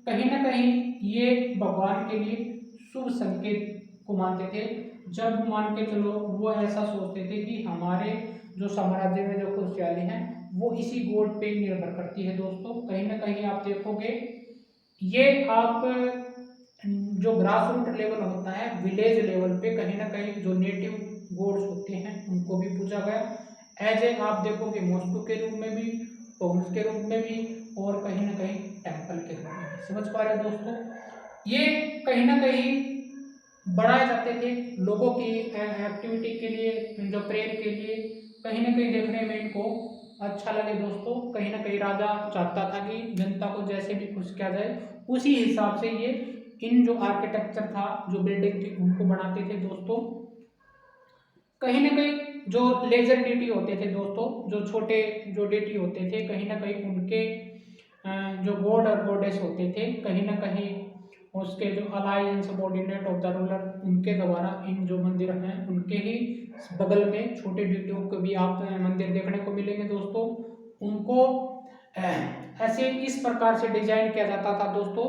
कहीं ना कहीं ये भगवान के लिए शुभ संकेत को मानते थे। जब मान के चलो वो ऐसा सोचते थे कि हमारे जो साम्राज्य में जो खुशहाली है वो इसी गॉड पे निर्भर करती है दोस्तों। कहीं ना कहीं आप देखोगे ये आप जो ग्रास रूट लेवल होता है, विलेज लेवल पे कहीं ना कहीं जो नेटिव गॉड्स होते हैं उनको भी पूजा गया। एज ए आप देखोगे मॉस्को के रूप में भी, टॉम्स के रूप में भी, और कहीं ना कहीं टेम्पल के रूप में। समझ पा रहे हो दोस्तों, ये कहीं ना कहीं बढ़ाए जाते थे लोगों की एक्टिविटी के लिए, जो प्रेयर के लिए, कहीं ना कहीं देखने में इनको अच्छा लगे दोस्तों। कहीं ना कहीं राजा चाहता था कि जनता को जैसे भी खुश किया जाए उसी हिसाब से ये इन जो आर्किटेक्चर था, जो बिल्डिंग थी, उनको बनाते थे दोस्तों। कहीं ना कहीं जो लेजर डीटी होते थे दोस्तों, जो छोटे जो डीटी होते थे, कहीं ना कहीं उनके जो गॉड और गॉडेस होते थे, कहीं ना कहीं उसके जो ally and subordinate of the ruler, उनके द्वारा इन जो मंदिर हैं उनके ही बगल में छोटे डीटीओ को भी आप मंदिर देखने को मिलेंगे दोस्तों। उनको ऐसे इस प्रकार से डिजाइन किया जाता था दोस्तों,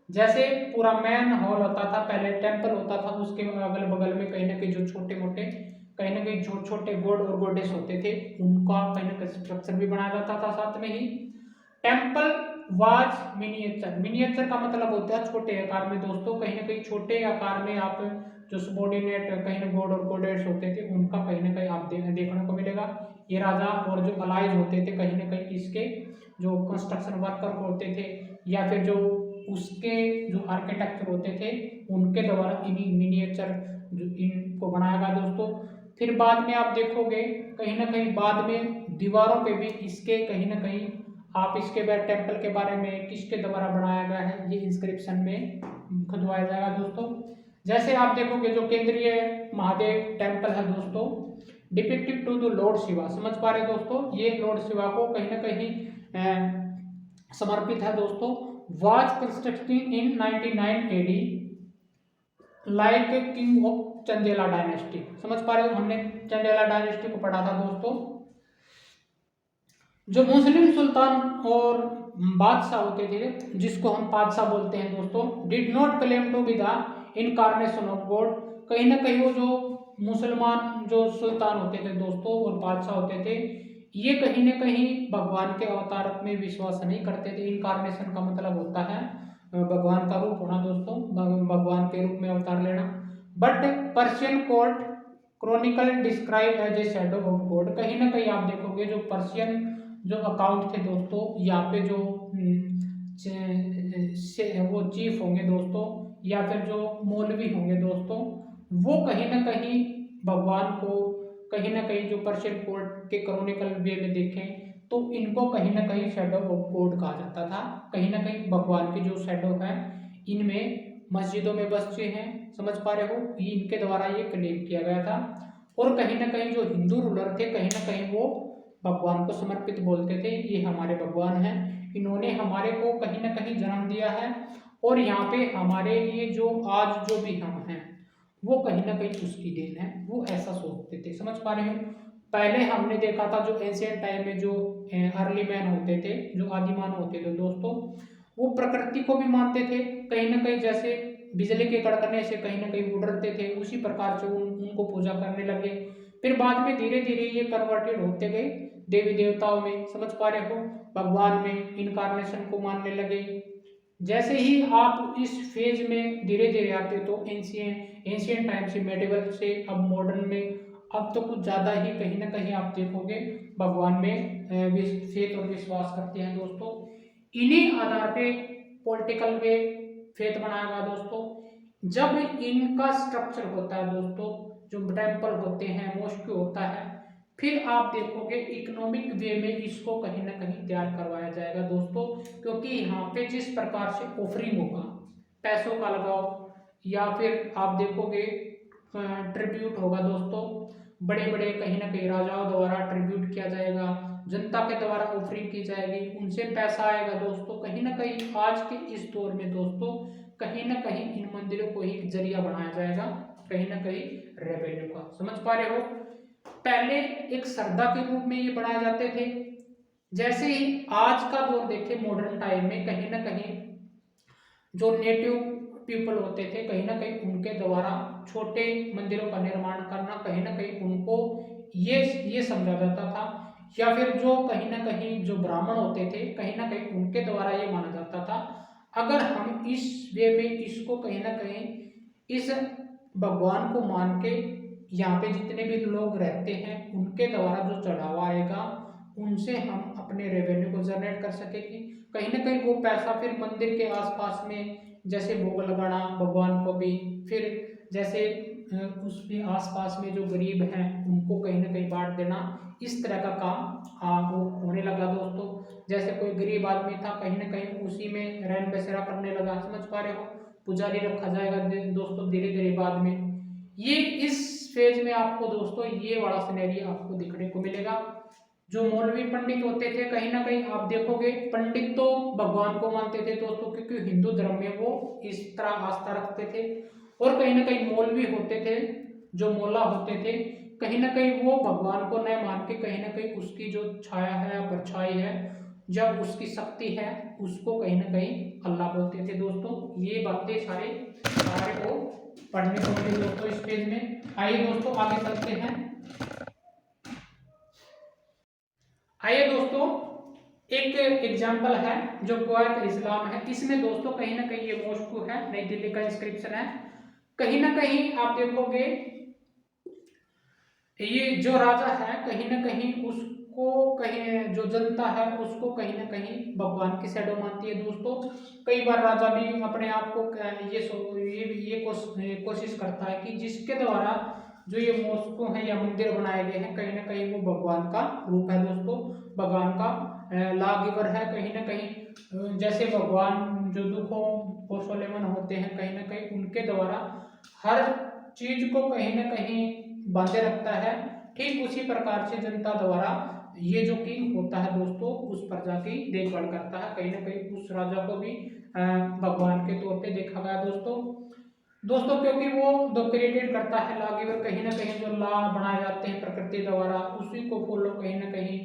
जैसे पूरा मेन हॉल होता था, पहले टेम्पल होता था, उसके अगल बगल में कहीं ना कहीं जो छोटे मोटे, कहीं ना कहीं जो छोटे गॉड और गॉडेस होते थे उनका कहीं ना कहीं स्ट्रक्चर भी बनाया जाता था साथ में ही। टेम्पल वाज मिनिएचर, मिनिएचर का मतलब होता है छोटे आकार में दोस्तों। कहीं ना कहीं छोटे आकार में आप जो सबॉर्डिनेट कहीं ना गॉड और गॉडेट्स होते थे उनका कहीं ना कहीं आप देखने को मिलेगा। ये राजा और जो अलाइज होते थे कहीं ना कहीं इसके जो कंस्ट्रक्शन वर्कर होते थे या फिर जो उसके जो आर्किटेक्चर होते थे उनके द्वारा इन्हीं मिनिएचर जो इनको बनाया गया दोस्तों। फिर बाद में आप देखोगे कहीं ना कहीं बाद में दीवारों पे भी इसके कहीं ना कहीं आप इसके बाद टेम्पल के बारे में किसके द्वारा बनाया गया है ये इंस्क्रिप्शन में खुदवाया जाएगा दोस्तों। जैसे आप देखोगे जो केंद्रीय महादेव टेम्पल है दोस्तों, depicted to the lord Shiva, समझ पा रहे दोस्तों, ये लॉर्ड शिवा को कहीं ना कहीं समर्पित है दोस्तों। Was constructed in 99 AD like king of Chandela dynasty, समझ पा रहे हो, हमने चंदेला डायनेस्टी को पढ़ा था दोस्तों। जो मुस्लिम सुल्तान और बादशाह होते थे जिसको हम बादशाह बोलते हैं दोस्तों, did not claim to be the incarnation of god, कहीं ना कहीं वो जो मुसलमान जो सुल्तान होते थे दोस्तों और बादशाह होते थे ये कहीं ना कहीं भगवान के अवतार में विश्वास नहीं करते थे। इनकारनेशन का मतलब होता है भगवान का रूप होना दोस्तों, भगवान के रूप में अवतार लेना। But Persian court chronicle describe as a shadow of god, कहीं ना कहीं आप देखोगे जो पर्शियन जो अकाउंट थे दोस्तों यहाँ पे जो वो चीफ होंगे दोस्तों या फिर जो मौलवी होंगे दोस्तों वो कहीं ना कहीं भगवान को कहीं ना कहीं जो पर्शियन कोर्ट के क्रॉनिकल वे में देखें तो इनको कहीं ना कहीं शैडो ऑफ गॉड कहा जाता था। कहीं ना कहीं भगवान की जो शैडो है इनमें मस्जिदों में बच्चे हैं, समझ पा रहे हो, ये इनके द्वारा ये क्लेम किया गया था। और कहीं ना कहीं जो हिंदू रूलर थे कहीं ना कहीं वो भगवान को समर्पित बोलते थे, ये हमारे भगवान हैं, इन्होंने हमारे को कहीं ना कहीं जन्म दिया है और यहाँ पे हमारे लिए जो आज जो भी हम हैं वो कहीं ना कहीं उसकी देन है, वो ऐसा सोचते थे, समझ पा रहे हो। पहले हमने देखा था जो एंशिएंट टाइम में जो अर्ली मैन होते थे जो आदिमान होते थे दोस्तों वो प्रकृति को भी मानते थे, कहीं ना कहीं जैसे बिजली के कड़कने से कहीं ना कहीं उड़ते थे उसी प्रकार से उनको पूजा करने लगे। फिर बाद में धीरे धीरे ये कन्वर्टेड होते गए देवी देवताओं में, समझ पा रहे हो, भगवान में इनकारनेशन को मानने लगे। जैसे ही आप इस फेज में धीरे धीरे आते तो एंशियंट टाइम से मेडिवल से अब मॉडर्न में अब तो कुछ ज़्यादा ही कहीं ना कहीं आप देखोगे भगवान में फेथ और विश्वास करते हैं दोस्तों। इन्हीं आधार पे पॉलिटिकल वे फेथ बनाया गया दोस्तों। जब इनका स्ट्रक्चर होता है दोस्तों जो टेम्पल होते हैं मॉस्क्यू होता है फिर आप देखोगे इकोनॉमिक वे में इसको कहीं ना कहीं तैयार करवाया जाएगा दोस्तों, क्योंकि यहाँ पे जिस प्रकार से ऑफरिंग होगा पैसों का लगाव या फिर आप देखोगे ट्रिब्यूट होगा दोस्तों, बड़े बड़े कहीं ना कहीं राजाओं द्वारा ट्रिब्यूट किया जाएगा, जनता के द्वारा ऑफरिंग की जाएगी, उनसे पैसा आएगा दोस्तों। कहीं ना कहीं आज के इस दौर में दोस्तों कहीं ना कहीं इन मंदिरों को एक जरिया बनाया जाएगा कहीं ना कहीं रेवेन्यू का, समझ पा रहे हो। पहले एक श्रद्धा के रूप में ये बनाए जाते थे, जैसे ही आज का दौर देखे मॉडर्न टाइम में कहीं ना कहीं जो नेटिव पीपल होते थे कहीं ना कहीं उनके द्वारा छोटे मंदिरों का निर्माण करना कहीं ना कहीं उनको ये समझा जाता था, या फिर जो कहीं ना कहीं जो ब्राह्मण होते थे कहीं ना कहीं उनके द्वारा ये माना जाता था। अगर हम इस वे में इसको कहीं ना कहीं इस भगवान को मान के यहाँ पे जितने भी लोग रहते हैं उनके द्वारा जो चढ़ावा आएगा उनसे हम अपने रेवेन्यू को जनरेट कर सकेंगे। कहीं ना कहीं वो पैसा फिर मंदिर के आसपास में जैसे भोग लगाना भगवान को भी, फिर जैसे उसके आसपास में जो गरीब हैं उनको कहीं ना कहीं बांट देना, इस तरह का काम वो होने लगा दोस्तों। जैसे कोई गरीब आदमी था कहीं ना कहीं उसी में रहन बसेरा करने लगा, समझ पा रहे हो, पुजारी रखा जाएगा दोस्तों धीरे धीरे बाद में। ये इस फेज में आपको दोस्तों ये वाला सिनेरियो आपको देखने को मिलेगा। जो मौलवी पंडित होते थे कहीं ना कहीं आप देखोगे पंडित तो भगवान को मानते थे दोस्तों, क्योंकि हिंदू धर्म में वो इस तरह आस्था रखते थे। और कहीं ना कहीं मौलवी होते थे जो मौला होते थे कहीं ना कहीं वो भगवान को न मान के कहीं ना कहीं उसकी जो छाया है परछाई है जब उसकी शक्ति है उसको कहीं ना कहीं अल्लाह बोलते थे दोस्तों। ये बातें सारे को पढ़ने को मिली दोस्तों इस पेज में। आइए दोस्तों आगे चलते हैं। आइए दोस्तों एक एग्जाम्पल है जो कुवैत इस्लाम है, इसमें दोस्तों कहीं ना कहीं ये मॉस्को है, नई दिल्ली का इंस्क्रिप्शन है। कहीं ना कहीं आप देखोगे ये जो राजा है कहीं ना कहीं उसको, कहीं जो जनता है उसको कहीं ना कहीं भगवान की शैडो मानती है दोस्तों। कई बार राजा भी अपने आप को ये कोशिश करता है कि जिसके द्वारा जो ये मॉस्को है या मंदिर बनाए गए हैं कहीं ना कहीं वो भगवान का रूप है दोस्तों, भगवान का लागिवर है कहीं ना कहीं। जैसे भगवान जो दुखों और सोलेमन होते हैं कहीं ना कहीं उनके द्वारा हर चीज को कहीं ना कहीं बांधे रखता है। ठीक उसी प्रकार से जनता द्वारा ये जो किंग होता है दोस्तों उस प्रजा की देखभाल करता है, कहीं ना कहीं उस राजा को भी भगवान के तौर पे देखा गया दोस्तों। दोस्तों क्योंकि वो जो क्रिएटेड करता है लागिवर, कहीं ना कहीं जो लॉ बनाए जाते हैं प्रकृति द्वारा उसी को फॉलो कहीं ना कहीं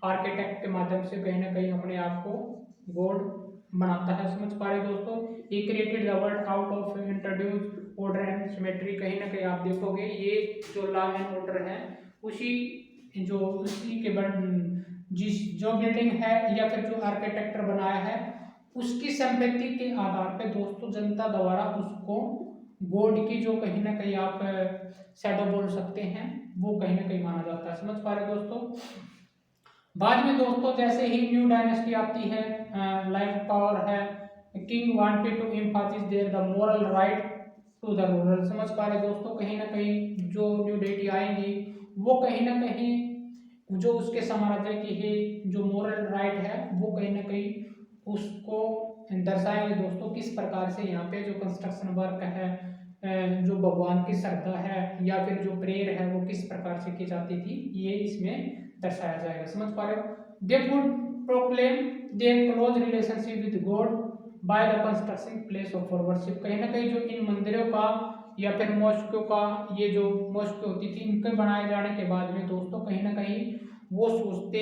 आर्किटेक्ट के माध्यम से कहीं ना कहीं अपने आप को गॉड बनाता है। समझ पा रहे दोस्तों, ये created the world out of introduce order and symmetry. कहीं ना कहीं आप देखोगे ये जो लॉ एंड ऑर्डर है उसी के जिस जो बिल्डिंग है या फिर जो आर्किटेक्टर बनाया है उसकी संपत्ति के आधार पे दोस्तों जनता द्वारा उसको गॉड की जो कहीं ना कहीं आप शैडो बोल सकते हैं वो कहीं ना कहीं माना जाता है। समझ पा रहे दोस्तों। बाद में दोस्तों जैसे ही न्यू डायनेस्टी आती है, लाइफ पावर है, king wanted to emphasis their the moral right to the rural. समझ पा रहे दोस्तों, कहीं ना कहीं जो न्यू डेटी आएंगी वो कहीं ना कहीं जो उसके साम्राज्य की है जो मोरल राइट है वो कहीं ना कहीं उसको दर्शाएंगे दोस्तों। किस प्रकार से यहाँ पे जो कंस्ट्रक्शन वर्क है, जो भगवान की श्रद्धा है या फिर जो प्रेयर है वो किस प्रकार से की जाती थी ये इसमें दर्शाया जाएगा। समझ पा रहे हो। They would proclaim their close relationship with god by the construction place of worship. कहीं ना कहीं जो इन मंदिरों का या फिर मॉस्को का, ये जो मॉस्को होती थी इनके बनाए जाने के बाद में दोस्तों कहीं ना कहीं वो सोचते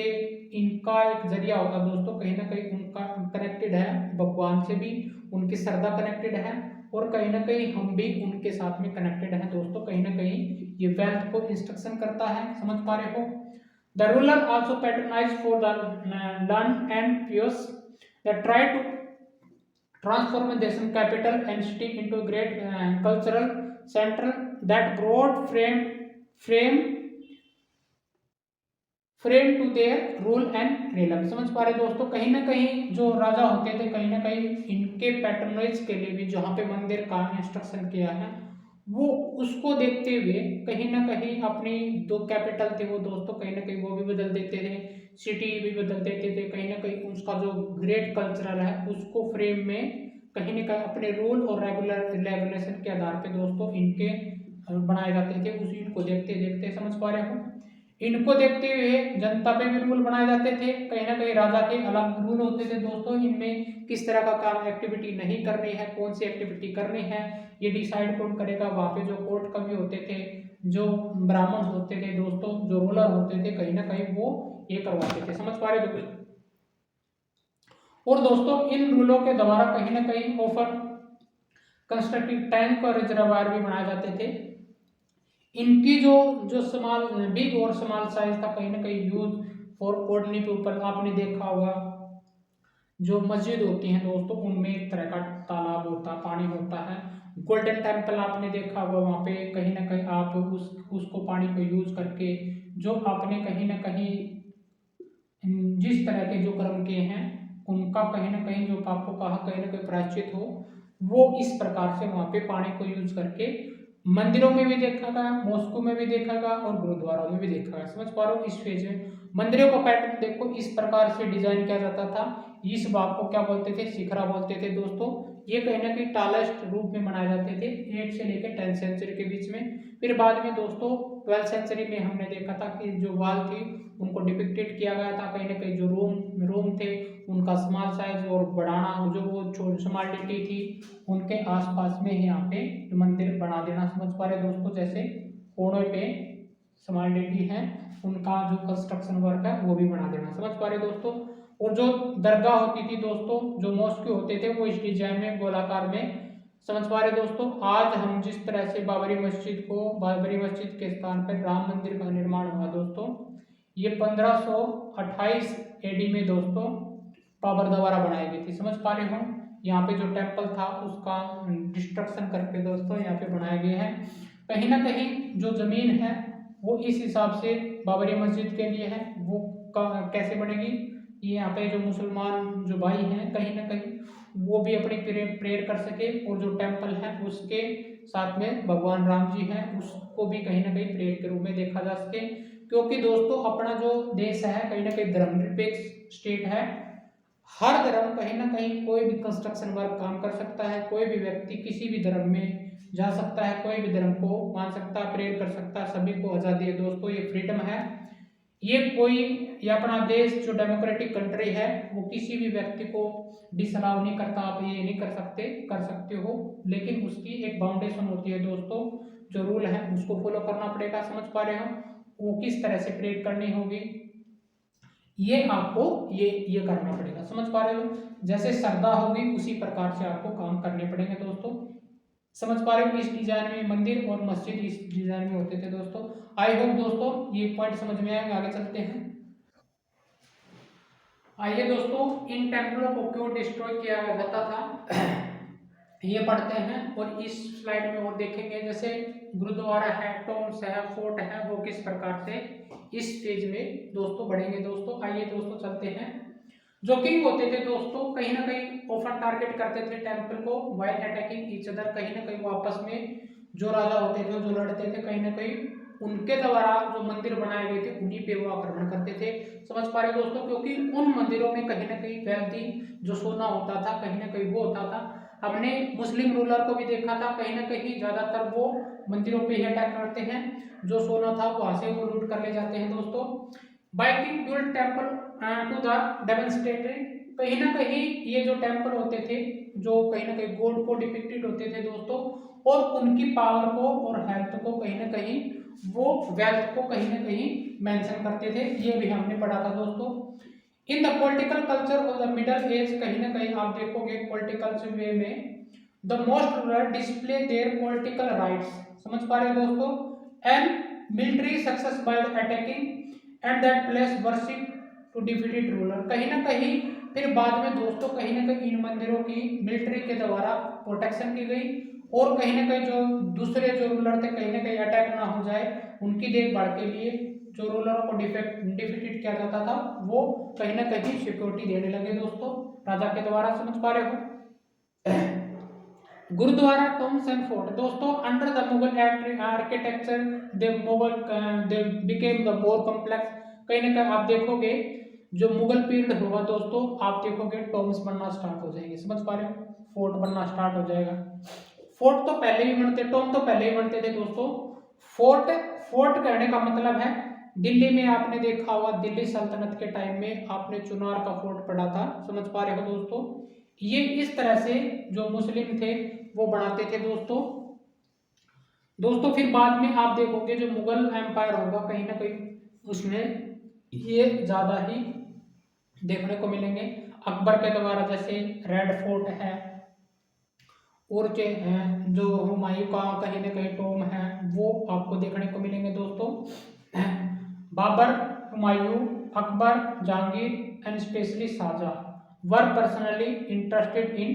इनका एक जरिया होता दोस्तों, कहीं ना कहीं उनका कनेक्टेड है भगवान से भी, उनकी श्रद्धा कनेक्टेड है और कहीं ना कहीं हम भी उनके साथ में कनेक्टेड हैं दोस्तों। कहीं ना कहीं ये वेल्थ को इंस्ट्रक्शन करता है। समझ पा रहे हो। The ruler also patronise for the learn and pierce the try to transform the national capital and city into a great cultural center that broad frame to their rule and realm. समझ पा रहे दोस्तों, कहीं ना कहीं जो राजा होते थे कहीं ना कहीं इनके पैटर्नाइज के लिए भी जहाँ पे मंदिर का इंस्ट्रक्शन किया है वो उसको देखते हुए कहीं ना कहीं अपनी जो कैपिटल थे वो दोस्तों कहीं ना कहीं वो भी बदल देते थे, सिटी भी बदल देते थे। कहीं ना कहीं उसका जो ग्रेट कल्चरल है उसको फ्रेम में कहीं ना कहीं अपने रूल और रेगुलेशन के आधार पे दोस्तों इनके बनाए जाते थे। उसी इनको देखते देखते समझ पा रहे हो, इनको देखते हुए जनता पे भी रूल बनाए जाते थे। कहीं ना कहीं राजा के अलग रूल होते थे दोस्तों, इनमें किस तरह का काम एक्टिविटी नहीं करनी है, कौन सी एक्टिविटी करनी है ये डिसाइड कौन करेगा। वहाँ पे जो कोर्ट कवि होते थे, जो ब्राह्मण होते थे दोस्तों, जो रूलर होते थे कहीं ना कहीं वो ये करवाते थे। समझ पा रहे हो। और दोस्तों इन रूलों के द्वारा कहीं ना कहीं ओपन कंस्ट्रक्टिव टैंक और रिजर्वायर भी बनाए जाते थे। इनकी जो जो स्मॉल बिग और स्मॉल साइज था कहीं ना कहीं यूज फॉर ऑर्डिनरी पीपल। आपने देखा होगा जो मस्जिद होती हैं दोस्तों उनमें एक तरह का तालाब होता, पानी होता है। गोल्डन टेम्पल आपने देखा होगा, वहाँ पे कहीं ना कहीं आप उसको पानी को यूज करके जो आपने कहीं ना कहीं जिस तरह के जो कर्म किए हैं उनका कहीं ना कहीं जो पापों का कहीं ना कहीं प्रायश्चित हो, वो इस प्रकार से वहाँ पे पानी को यूज करके मंदिरों में भी देखा गया, मॉस्को में भी देखा गया और गुरुद्वारों में भी देखा गया। समझ पा रहे हो। इस फेज में मंदिरों का पैटर्न देखो इस प्रकार से डिजाइन किया जाता था। इस भाग को क्या बोलते थे, शिखरा बोलते थे दोस्तों। ये कहीं ना कहीं टालेस्ट रूप में बनाए जाते थे 8 से लेकर 10 सेंचुरी के बीच में। फिर बाद में दोस्तों 12 सेंचुरी में हमने देखा था कि जो वाल थी उनको डिपिक्टेड किया गया था। कहीं ना कहीं जो रूम थे उनका स्मॉल साइज और बढ़ाना, जो वो स्मॉलिटी थी उनके आसपास में यहाँ पे मंदिर बना देना। समझ पा रहे दोस्तों, जैसे कोने पे स्मॉलिटी है उनका जो कंस्ट्रक्शन वर्क है वो भी बना देना। समझ पा रहे दोस्तों। और जो दरगाह होती थी दोस्तों, जो मॉस्के होते थे वो इस डिजाइन में गोलाकार में। समझ पा रहे दोस्तों। आज हम जिस तरह से बाबरी मस्जिद के स्थान पर राम मंदिर का निर्माण हुआ दोस्तों, ये 1528 एडी में दोस्तों बाबर द्वारा बनाई गई थी। समझ पा रहे हो, यहाँ पे जो टेम्पल था उसका डिस्ट्रक्शन करके दोस्तों यहाँ पे बनाए गए हैं। कहीं ना कहीं जो जमीन है वो इस हिसाब से बाबरी मस्जिद के लिए है, वो कैसे बनेगी, ये यहाँ पे जो मुसलमान जो भाई हैं कहीं ना कहीं वो भी अपनी प्रेयर कर सके, और जो टेम्पल है उसके साथ में भगवान राम जी हैं उसको भी कहीं ना कहीं प्रेयर के रूप में देखा जा सके। क्योंकि दोस्तों अपना जो देश है कहीं ना कहीं धर्मनिरपेक्ष स्टेट है, हर धर्म कहीं ना कहीं कोई भी कंस्ट्रक्शन वर्क काम कर सकता है, कोई भी व्यक्ति किसी भी धर्म में जा सकता है, कोई भी धर्म को मान सकता है, प्रेयर कर सकता है, सभी को आज़ादी है दोस्तों, ये फ्रीडम है। ये अपना देश जो डेमोक्रेटिक कंट्री है वो किसी भी व्यक्ति को डिसअलाउ नहीं करता, आप ये नहीं कर सकते हो, लेकिन उसकी एक बाउंडेशन होती है दोस्तों, जो रूल है उसको फॉलो करना पड़ेगा। समझ पा रहे हो, वो किस तरह से प्रेयर करनी होगी ये आपको ये करना पड़ेगा। समझ पा रहे हो, जैसे श्रद्धा होगी उसी प्रकार से आपको काम करने पड़ेंगे दोस्तों। समझ पा रहे हो, इस डिजाइन में मंदिर और मस्जिद इस डिजाइन में होते थे दोस्तों। आई होप दोस्तों ये पॉइंट समझ में आएंगे, आगे चलते हैं। आइए दोस्तों, इन टेम्पलों को क्यों डिस्ट्रॉय किया जाता था ये पढ़ते हैं, और इस स्लाइड में और देखेंगे जैसे गुरुद्वारा है, टॉम्स है, फोर्ट है, वो किस प्रकार से इस पेज में दोस्तों बढ़ेंगे दोस्तों। आइए दोस्तों चलते हैं। जो किंग होते थे दोस्तों कहीं ना कहीं ऑफन टारगेट करते थे टेम्पल को व्हाइल अटैकिंग ईच अदर, कहीं ना कहीं वो आपस में जो राजा होते थे जो लड़ते थे कहीं ना कहीं उनके द्वारा जो मंदिर बनाए गए थे उन्हीं पे वो आक्रमण करते थे। समझ पा रहे दोस्तों, क्योंकि उन मंदिरों में कहीं ना कहीं वेल्थी जो सोना होता था कहीं ना कहीं वो होता था। हमने मुस्लिम रूलर को भी देखा था, कहीं ना कहीं ज्यादातर वो मंदिरों पे ही अटैक करते हैं, जो सोना था वहां से वो लूट कर ले जाते हैं दोस्तों। By king dual temple to the demonstrated, कहीं ना कहीं ये जो टेम्पल होते थे जो कहीं ना कहीं गॉड को डिपिक्टेड होते थे दोस्तों, और उनकी पावर को और हेल्थ को कहीं ना कहीं वो वेल्थ को कहीं ना कहीं मेंशन करते थे, ये भी हमने पढ़ा था दोस्तों। In the political culture of the middle age, कहीं ना कहीं आप देखोगे पॉलिटिकल वे में the most ruler display their political rights, समझ पा रहे हो दोस्तों, and military success by attacking and that place worship to defeated ruler. कहीं ना कहीं फिर बाद में दोस्तों कहीं ना कहीं इन मंदिरों की मिलिट्री के द्वारा प्रोटेक्शन की गई, और कहीं ना कहीं जो दूसरे जो रूलर थे कहीं ना कहीं अटैक ना हो जाए उनकी देखभाल के लिए जो रूलरों को डिफीटेड किया जाता था वो कहीं ना कहीं सिक्योरिटी देने लगे दोस्तों राजा के द्वारा। समझ पा रहे हो। गुरुद्वारा, टॉम्स एंड फोर्ट दोस्तों under the Mughal architecture they became the more complex. कहीं ना कहीं आप देखोगे जो मुगल पीरियड होगा दोस्तों, आप देखोगे टॉम्स बनना स्टार्ट हो जाएंगे। समझ पा रहे हो, फोर्ट बनना स्टार्ट हो जाएगा। फोर्ट तो पहले भी बनते, टॉम तो पहले ही बनते थे दोस्तों। फोर्ट फोर्ट कहने का मतलब है दिल्ली में आपने देखा होगा, दिल्ली सल्तनत के टाइम में आपने चुनार का फोर्ट पढ़ा था। समझ पा रहे हो दोस्तों, ये इस तरह से जो मुस्लिम थे वो बनाते थे दोस्तों। दोस्तों फिर बाद में आप देखोगे जो मुगल एम्पायर होगा कहीं ना कहीं उसमें ये ज्यादा ही देखने को मिलेंगे। अकबर के द्वारा जैसे रेड फोर्ट है, और जो हुमायूं का कहीं ना कहीं टॉम है वो आपको देखने को मिलेंगे दोस्तों। Babur, Humayun, Akbar, Jahangir and specially Shahjahan were personally interested in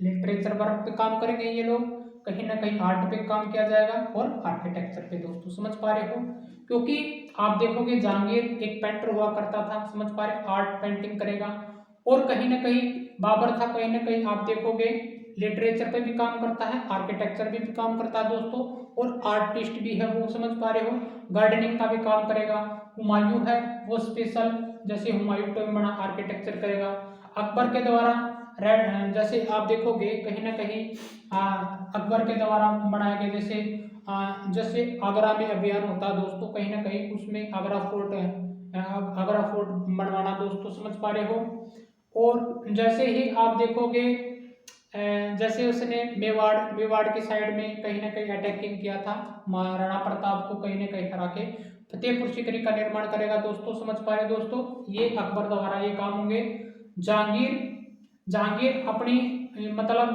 literature work पे काम करेंगे ये लोग, कहीं ना कहीं आर्ट पे काम किया जाएगा और आर्किटेक्चर पे दोस्तों। समझ पा रहे हो, क्योंकि आप देखोगे जहांगीर एक पेंटर हुआ करता था, समझ पा रहे, आर्ट पेंटिंग करेगा, और कहीं ना कहीं बाबर था कहीं ना कहीं आप देखोगे लिटरेचर पे भी काम करता है, आर्किटेक्चर भी काम करता है दोस्तों, और आर्टिस्ट भी है वो। समझ पा रहे हो, गार्डनिंग का भी काम करेगा। हुमायूं है वो स्पेशल जैसे हुमायूं टॉम बना आर्किटेक्चर करेगा। अकबर के द्वारा रेड जैसे आप देखोगे कहीं ना कहीं अकबर के द्वारा बनाए गए जैसे आगरा में अभियान होता है दोस्तों, कहीं ना कहीं उसमें आगरा फोर्ट बनवाना दोस्तों। समझ पा रहे हो, और जैसे ही आप देखोगे जैसे उसने मेवाड़ की साइड में कहीं ना कहीं अटैकिंग किया था, महाराणा प्रताप को कहीं ना कहीं हरा के फतेहपुर सीकरी का निर्माण करेगा दोस्तों। समझ पा रहे दोस्तों, ये अकबर द्वारा ये काम होंगे। जहांगीर अपनी मतलब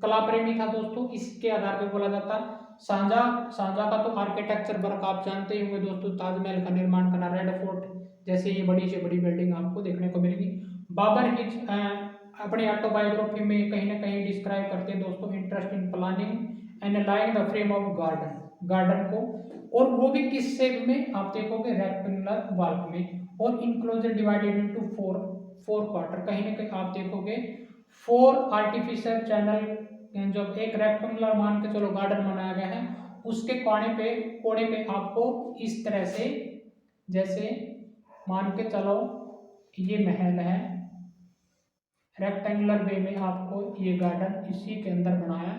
कला प्रेमी था दोस्तों, इसके आधार पर बोला जाता। शाहजहां का तो आर्किटेक्चर वर्क आप जानते ही होंगे दोस्तों, ताजमहल का निर्माण करना, रेड फोर्ट जैसे ये बड़ी से बड़ी बिल्डिंग आपको देखने को मिलेगी। बाबर हिज अपनी ऑटोबायोग्राफी में कहीं ना कहीं डिस्क्राइब करते हैं दोस्तों interest in planning and lying the frame of garden को, और वो भी किस शेप में आप देखोगे रेक्टेंगुलर वॉल में, और enclosure divided into four quarter, कहीं ना कहीं आप देखोगे फोर आर्टिफिशियल चैनल, जब एक रेक्टेंगुलर मान के चलो गार्डन बनाया गया है, उसके कोने पे आपको इस तरह से, जैसे मान के चलो ये महल है, रेक्टेंगुलर वे में आपको ये गार्डन इसी के अंदर बनाया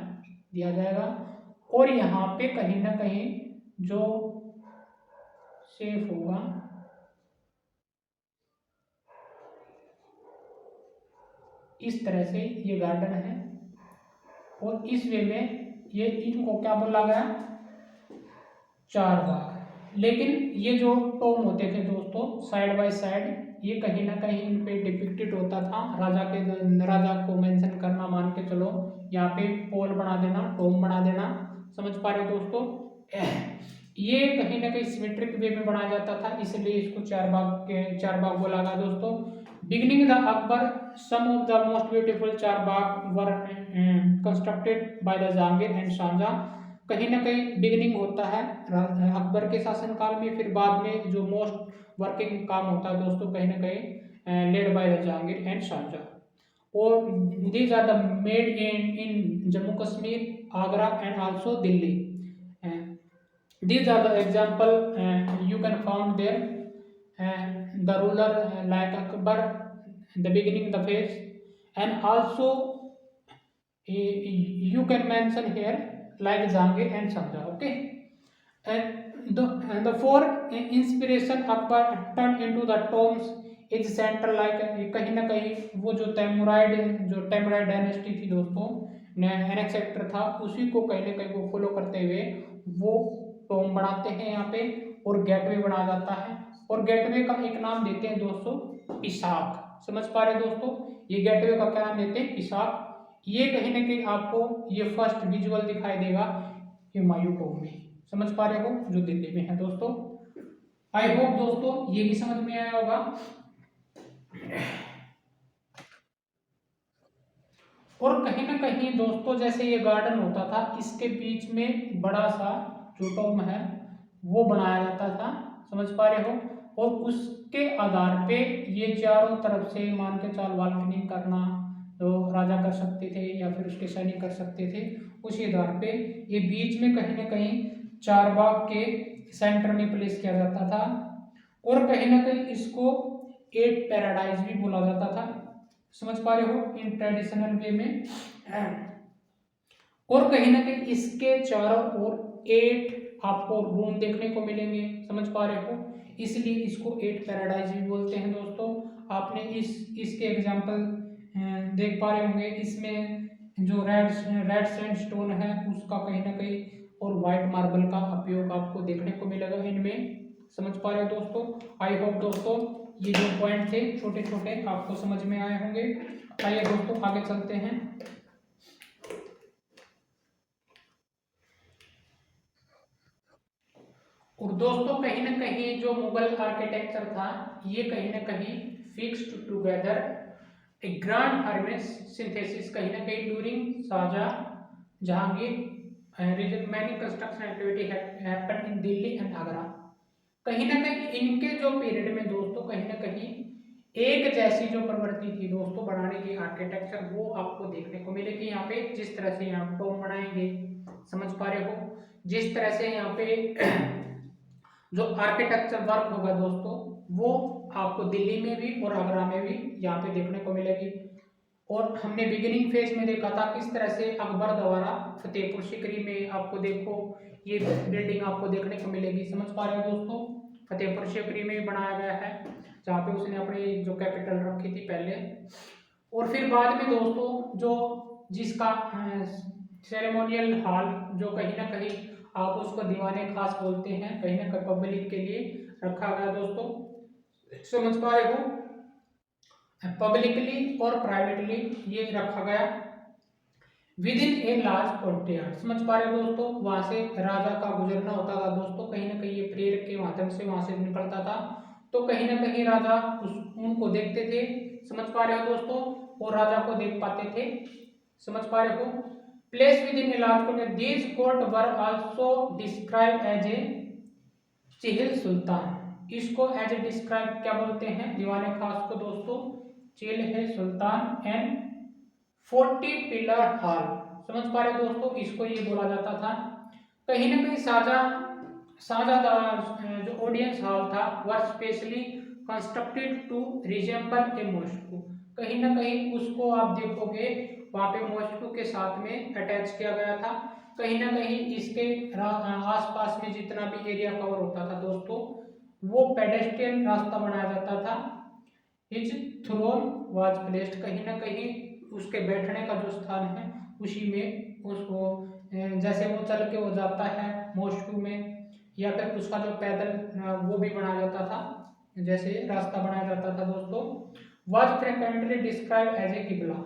दिया जाएगा, और यहाँ पे कहीं ना कहीं जो सेफ होगा इस तरह से ये गार्डन है, और इस वे में ये इनको क्या बोला गया, चार बाग। लेकिन ये जो टॉम होते थे दोस्तों साइड बाय साइड, ये कहीं ना कहीं इन पे डिपिक्टेड होता था, राजा को मेंशन करना, मान के चलो यहाँ पे पोल बना देना, टॉम बना देना, समझ पा रहे हो दोस्तों। ये कहीं ना कहीं सिमेट्रिक वे में बनाया जाता था, इसलिए इसको चार बाग बोला गया दोस्तों। Beginning the Akbar, some of the most beautiful Charbagh were constructed by the Jahangir and Shah Jahan, कहीं ना कहीं बिगिनिंग होता है अकबर के शासनकाल में, फिर बाद में जो मोस्ट वर्किंग काम होता है दोस्तों कहीं ना कहीं led by the Jahangir and Shah Jahan, और these are the made in Jammu Kashmir, Agra and also Delhi. These are the example you can found there. The ruler like Akbar, the beginning, the phase, and also you can mention here like Jahangir and Shahjahan. Okay, and the four inspiration Akbar turned into the tombs is central, like कहीं ना कहीं वो जो टेमराइड डायनेस्टी थी दोस्तों, एनेक्सेक्टर था, उसी को कहीं ना कहीं वो फॉलो करते हुए वो टॉम बनाते हैं यहाँ पे, और गेटवे बनाया जाता है, और गेटवे का एक नाम देते हैं दोस्तों पिसाक, समझ पा रहे दोस्तों, ये गेटवे का क्या नाम देते हैं, पिसाक। ये कहीं ना कहीं आपको ये फर्स्ट विजुअल दिखाई देगा हुमायूं टॉम में, समझ पा रहे हो, जो दिल्ली में है दोस्तों। आई होप दोस्तों ये भी समझ में आया होगा। और कहीं ना कहीं दोस्तों जैसे ये गार्डन होता था, इसके बीच में बड़ा सा जो टॉम है वो बनाया जाता था, समझ पा रहे हो, और उसके आधार पे ये चारों तरफ से मान के चाल बालकनी करना जो राजा कर सकते थे या फिर उसके सैनिक कर सकते थे, उसी आधार पे ये बीच में कहीं ना कहीं चार बाग के सेंटर में प्लेस किया जाता था, और कहीं ना कहीं इसको एट पैराडाइज भी बोला जाता था, समझ पा रहे हो, इन ट्रेडिशनल वे में। और कहीं ना कहीं इसके चारों ओर 8 आपको रूम देखने को मिलेंगे, समझ पा रहे हो, इसलिए इसको 8 पैराडाइज भी बोलते हैं दोस्तों। आपने इसके एग्जांपल देख पा रहे होंगे, इसमें जो रेड सैंडस्टोन है उसका कहीं ना कहीं, और वाइट मार्बल का उपयोग आपको देखने को मिलेगा इनमें, समझ पा रहे हो दोस्तों। आई होप दोस्तों ये जो पॉइंट थे छोटे छोटे आपको समझ में आए होंगे। आइए दोस्तों आगे चलते हैं। और दोस्तों कहीं ना कहीं जो मुगल आर्किटेक्चर था ये कहीं ना कहीं fixed together a grand urban synthesis, कहीं ना कहीं during Shahjahan Jahangir many construction activity happened in Delhi and Agra. कहीं ना कहीं इनके जो पीरियड में दोस्तों कहीं ना कहीं एक जैसी जो प्रवृत्ति थी दोस्तों बनाने की आर्किटेक्चर, वो आपको देखने को मिलेगी यहाँ पे। जिस तरह से यहाँ टॉम बनाएंगे, समझ पा रहे हो, जिस तरह से यहाँ पे जो आर्किटेक्चर वर्क होगा दोस्तों वो आपको दिल्ली में भी और आगरा में भी यहाँ पे देखने को मिलेगी। और हमने बिगिनिंग फेज में देखा था किस तरह से अकबर द्वारा फतेहपुर सीकरी में आपको देखो ये बिल्डिंग आपको देखने को मिलेगी, समझ पा रहे हो दोस्तों, फतेहपुर सीकरी में भी बनाया गया है जहाँ पे उसने अपनी जो कैपिटल रखी थी पहले। और फिर बाद में दोस्तों जो जिसका सेरेमोनियल हॉल जो कहीं ना कहीं आप उसको दीवाने खास बोलते हैं, कहीं ना कहीं पब्लिक के लिए रखा गया दोस्तों, समझ पा रहे हो, पब्लिकली और प्राइवेटली ये रखा गया with in a large courtyard, समझ पा रहे हो दोस्तों। वहां से राजा का गुजरना होता था दोस्तों, कहीं ना कहीं ये प्रेयर के माध्यम से वहां से निकलता था, तो कहीं ना कहीं राजा उनको देखते थे, समझ पा रहे हो दोस्तों, और राजा को देख पाते थे, समझ पा रहे हो। Place within Rajkot, these court were also describe as a Chihil Sultan, इसको एज ए डिस्क्राइब क्या बोलते हैं, दीवाने खास को दोस्तों चिहिल सुल्तान एंड 40 पिलर हॉल, समझ पा रहे हो दोस्तों, इसको ये बोला जाता था। कहीं ना कहीं शाहजहां जो ऑडियंस हॉल था वह specially constructed to resemble a mosque, कहीं ना कहीं उसको आप देखोगे वहां पे मॉस्को के साथ में अटैच किया गया था। कहीं ना कहीं इसके आसपास में जितना भी एरिया कवर होता था दोस्तों वो पेडेस्ट्रियन रास्ता बनाया जाता था। हिज थ्रोन वाज प्लेस्ड, कहीं ना कहीं उसके बैठने का जो स्थान है उसी में उसको जैसे वो चल के वो जाता है मॉस्को में, या फिर उसका जो पैदल वो भी बनाया जाता था, जैसे रास्ता बनाया जाता था दोस्तों। Was frequently describe as a किबला,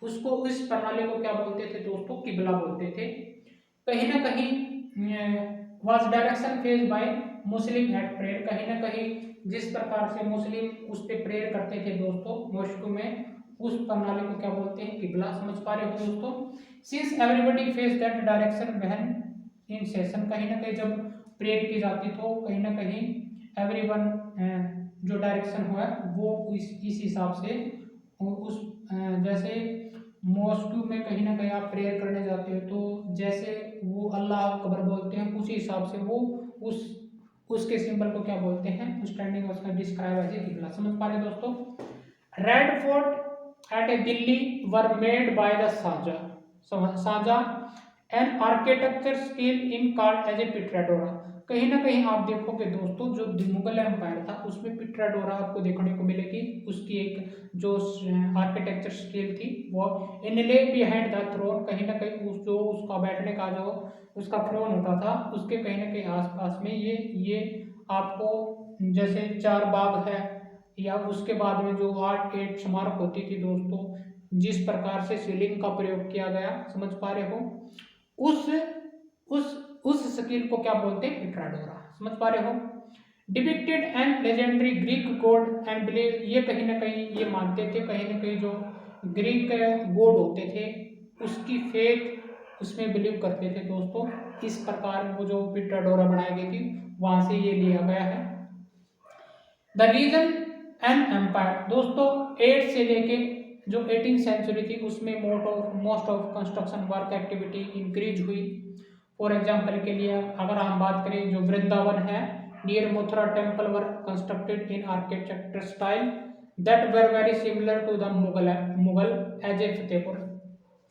उसको इस प्रणाली को क्या बोलते थे दोस्तों, किबला बोलते थे। कहीं ना कहीं was direction faced by Muslim at prayer, कहीं ना कहीं जिस प्रकार से मुस्लिम उस पर प्रेयर करते थे दोस्तों मॉस्को में, उस प्रणाली को क्या बोलते हैं, किबला, समझ पा रहे हो दोस्तों। Since everybody face that direction when in session, कहीं ना कहीं जब प्रेयर की जाती तो कहीं ना कहीं एवरीवन जो डायरेक्शन हुआ वो इस हिसाब से उस जैसे मॉस्को में कहीं ना कहीं आप प्रेयर करने जाते हो तो जैसे वो अल्लाह अकबर बोलते हैं उसी हिसाब से वो उसके सिंबल को क्या बोलते हैं, स्टैंडिंग उसका डिस्क्राइब एज ए किबला, समझ पा रहे हैं दोस्तों। Red fort at a Delhi were made by the Shah Jahan an architecture skill in called as a pietra dura, कहीं ना कहीं आप देखोगे दोस्तों जो मुगल एम्पायर था उसमें पिट्राडोरा आपको देखने को मिलेगी, उसकी एक जो आर्किटेक्चर स्किल थी वो इनले बिहाइंड द थ्रोन, कहीं ना कहीं जो उसका बैठने का जो उसका थ्रोन होता था उसके कहीं ना कहीं आसपास में ये आपको जैसे चार बाग है या उसके बाद में जो 8 स्मारक होती थी दोस्तों, जिस प्रकार से सीलिंग का प्रयोग किया गया, समझ पा रहे हो, उस स्किल को क्या बोलते हैं, पिट्राडोरा, समझ पा रहे हो। Depicted and legendary Greek God and believe, ये कहीं ना कहीं ये मानते थे, कहीं ना कहीं जो ग्रीक गॉड होते थे उसकी फेथ उसमें बिलीव करते थे दोस्तों, इस प्रकार वो जो पिट्राडोरा बनाई गई थी वहां से ये लिया गया है। द रीजन एंड एम्पायर दोस्तों 8 से लेके जो 18वीं सेंचुरी थी उसमें most of construction work activity increase हुई। फॉर एग्जाम्पल के लिए अगर हम बात करें जो वृंदावन है near Mathura temple were constructed in architecture style that were very similar to the Mughal as a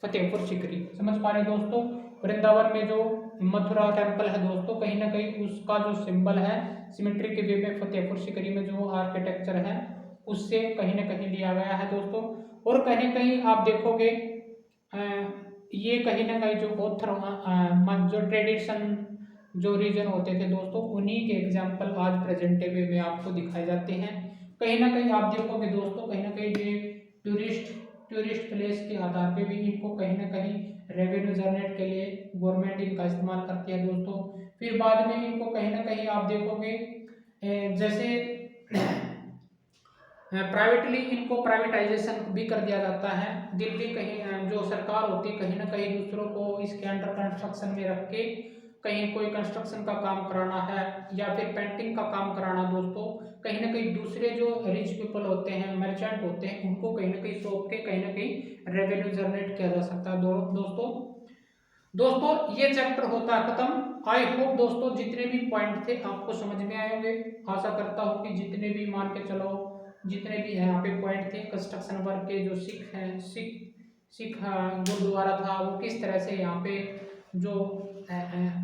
Fatehpur Sikri, समझ पा रहे दोस्तों। वृंदावन में जो मथुरा टेम्पल है दोस्तों कहीं ना कहीं उसका जो सिंबल है सिमेट्री के वे में फतेहपुर सीकरी में जो आर्किटेक्चर है उससे कहीं ना कहीं लिया गया है दोस्तों। और कहीं कहीं आप देखोगे ये कहीं ना कहीं जो ऑथर जो ट्रेडिशन जो रीजन होते थे दोस्तों उन्हीं के एग्जाम्पल आज प्रेजेंट डे में आपको दिखाए जाते हैं। कहीं ना कहीं आप देखोगे दोस्तों कहीं ना कहीं ये टूरिस्ट प्लेस के आधार पे भी इनको कहीं ना कहीं रेवेन्यू जनरेट के लिए गवर्नमेंट इनका इस्तेमाल करती है दोस्तों। फिर बाद में इनको कहीं ना कहीं आप देखोगे जैसे प्राइवेटली इनको प्राइवेटाइजेशन भी कर दिया जाता है। दिल्ली कहीं जो सरकार होती है कहीं ना कहीं दूसरों को इसके अंडर कंस्ट्रक्शन में रख के कहीं कोई कंस्ट्रक्शन का काम कराना है या फिर पेंटिंग का काम कराना दोस्तों, कहीं ना कहीं दूसरे जो रिच पीपल होते हैं मर्चेंट होते हैं उनको कहीं ना कहीं सौंप के कहीं ना कहीं रेवेन्यू जनरेट किया जा सकता है दोस्तों ये चैप्टर होता है खत्म। आई होप दोस्तों जितने भी पॉइंट थे आपको समझ में आए होंगे। आशा करता हूँ कि जितने भी मान के चलो जितने भी यहाँ पे पॉइंट थे कंस्ट्रक्शन वर्क के जो सिख गुरुद्वारा था वो किस तरह से यहाँ पे जो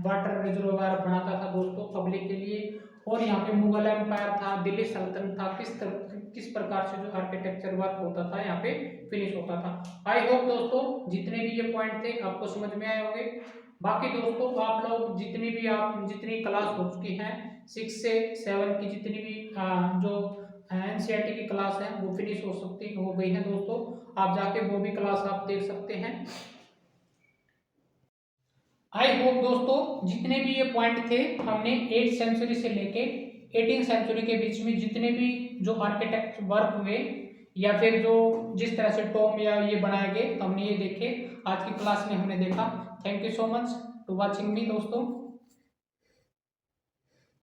वाटर रिजर्वायर बनाता था दोस्तों पब्लिक के लिए, और यहाँ पे मुगल एम्पायर था दिल्ली सल्तनत था किस प्रकार से जो आर्किटेक्चर वर्क होता था यहाँ पे फिनिश होता था। आई होप दोस्तों जितने भी ये पॉइंट थे आपको समझ में आए होंगे। बाकी दोस्तों आप लोग जितनी क्लास हो चुकी हैं 6 से 7 की जितनी भी जो एनसीईआरटी की क्लास है वो फिनिश हो गई है दोस्तों, आप जाके वो भी क्लास आप देख सकते हैं। आई होप दोस्तों जितने भी ये पॉइंट थे हमने 8th सेंचुरी से लेके 18th सेंचुरी के बीच में जितने भी जो आर्किटेक्ट वर्क हुए या फिर जो जिस तरह से टॉम या ये बनाए गए, हमने ये देखे आज की क्लास में हमने देखा। Thank you so much to watching me दोस्तों।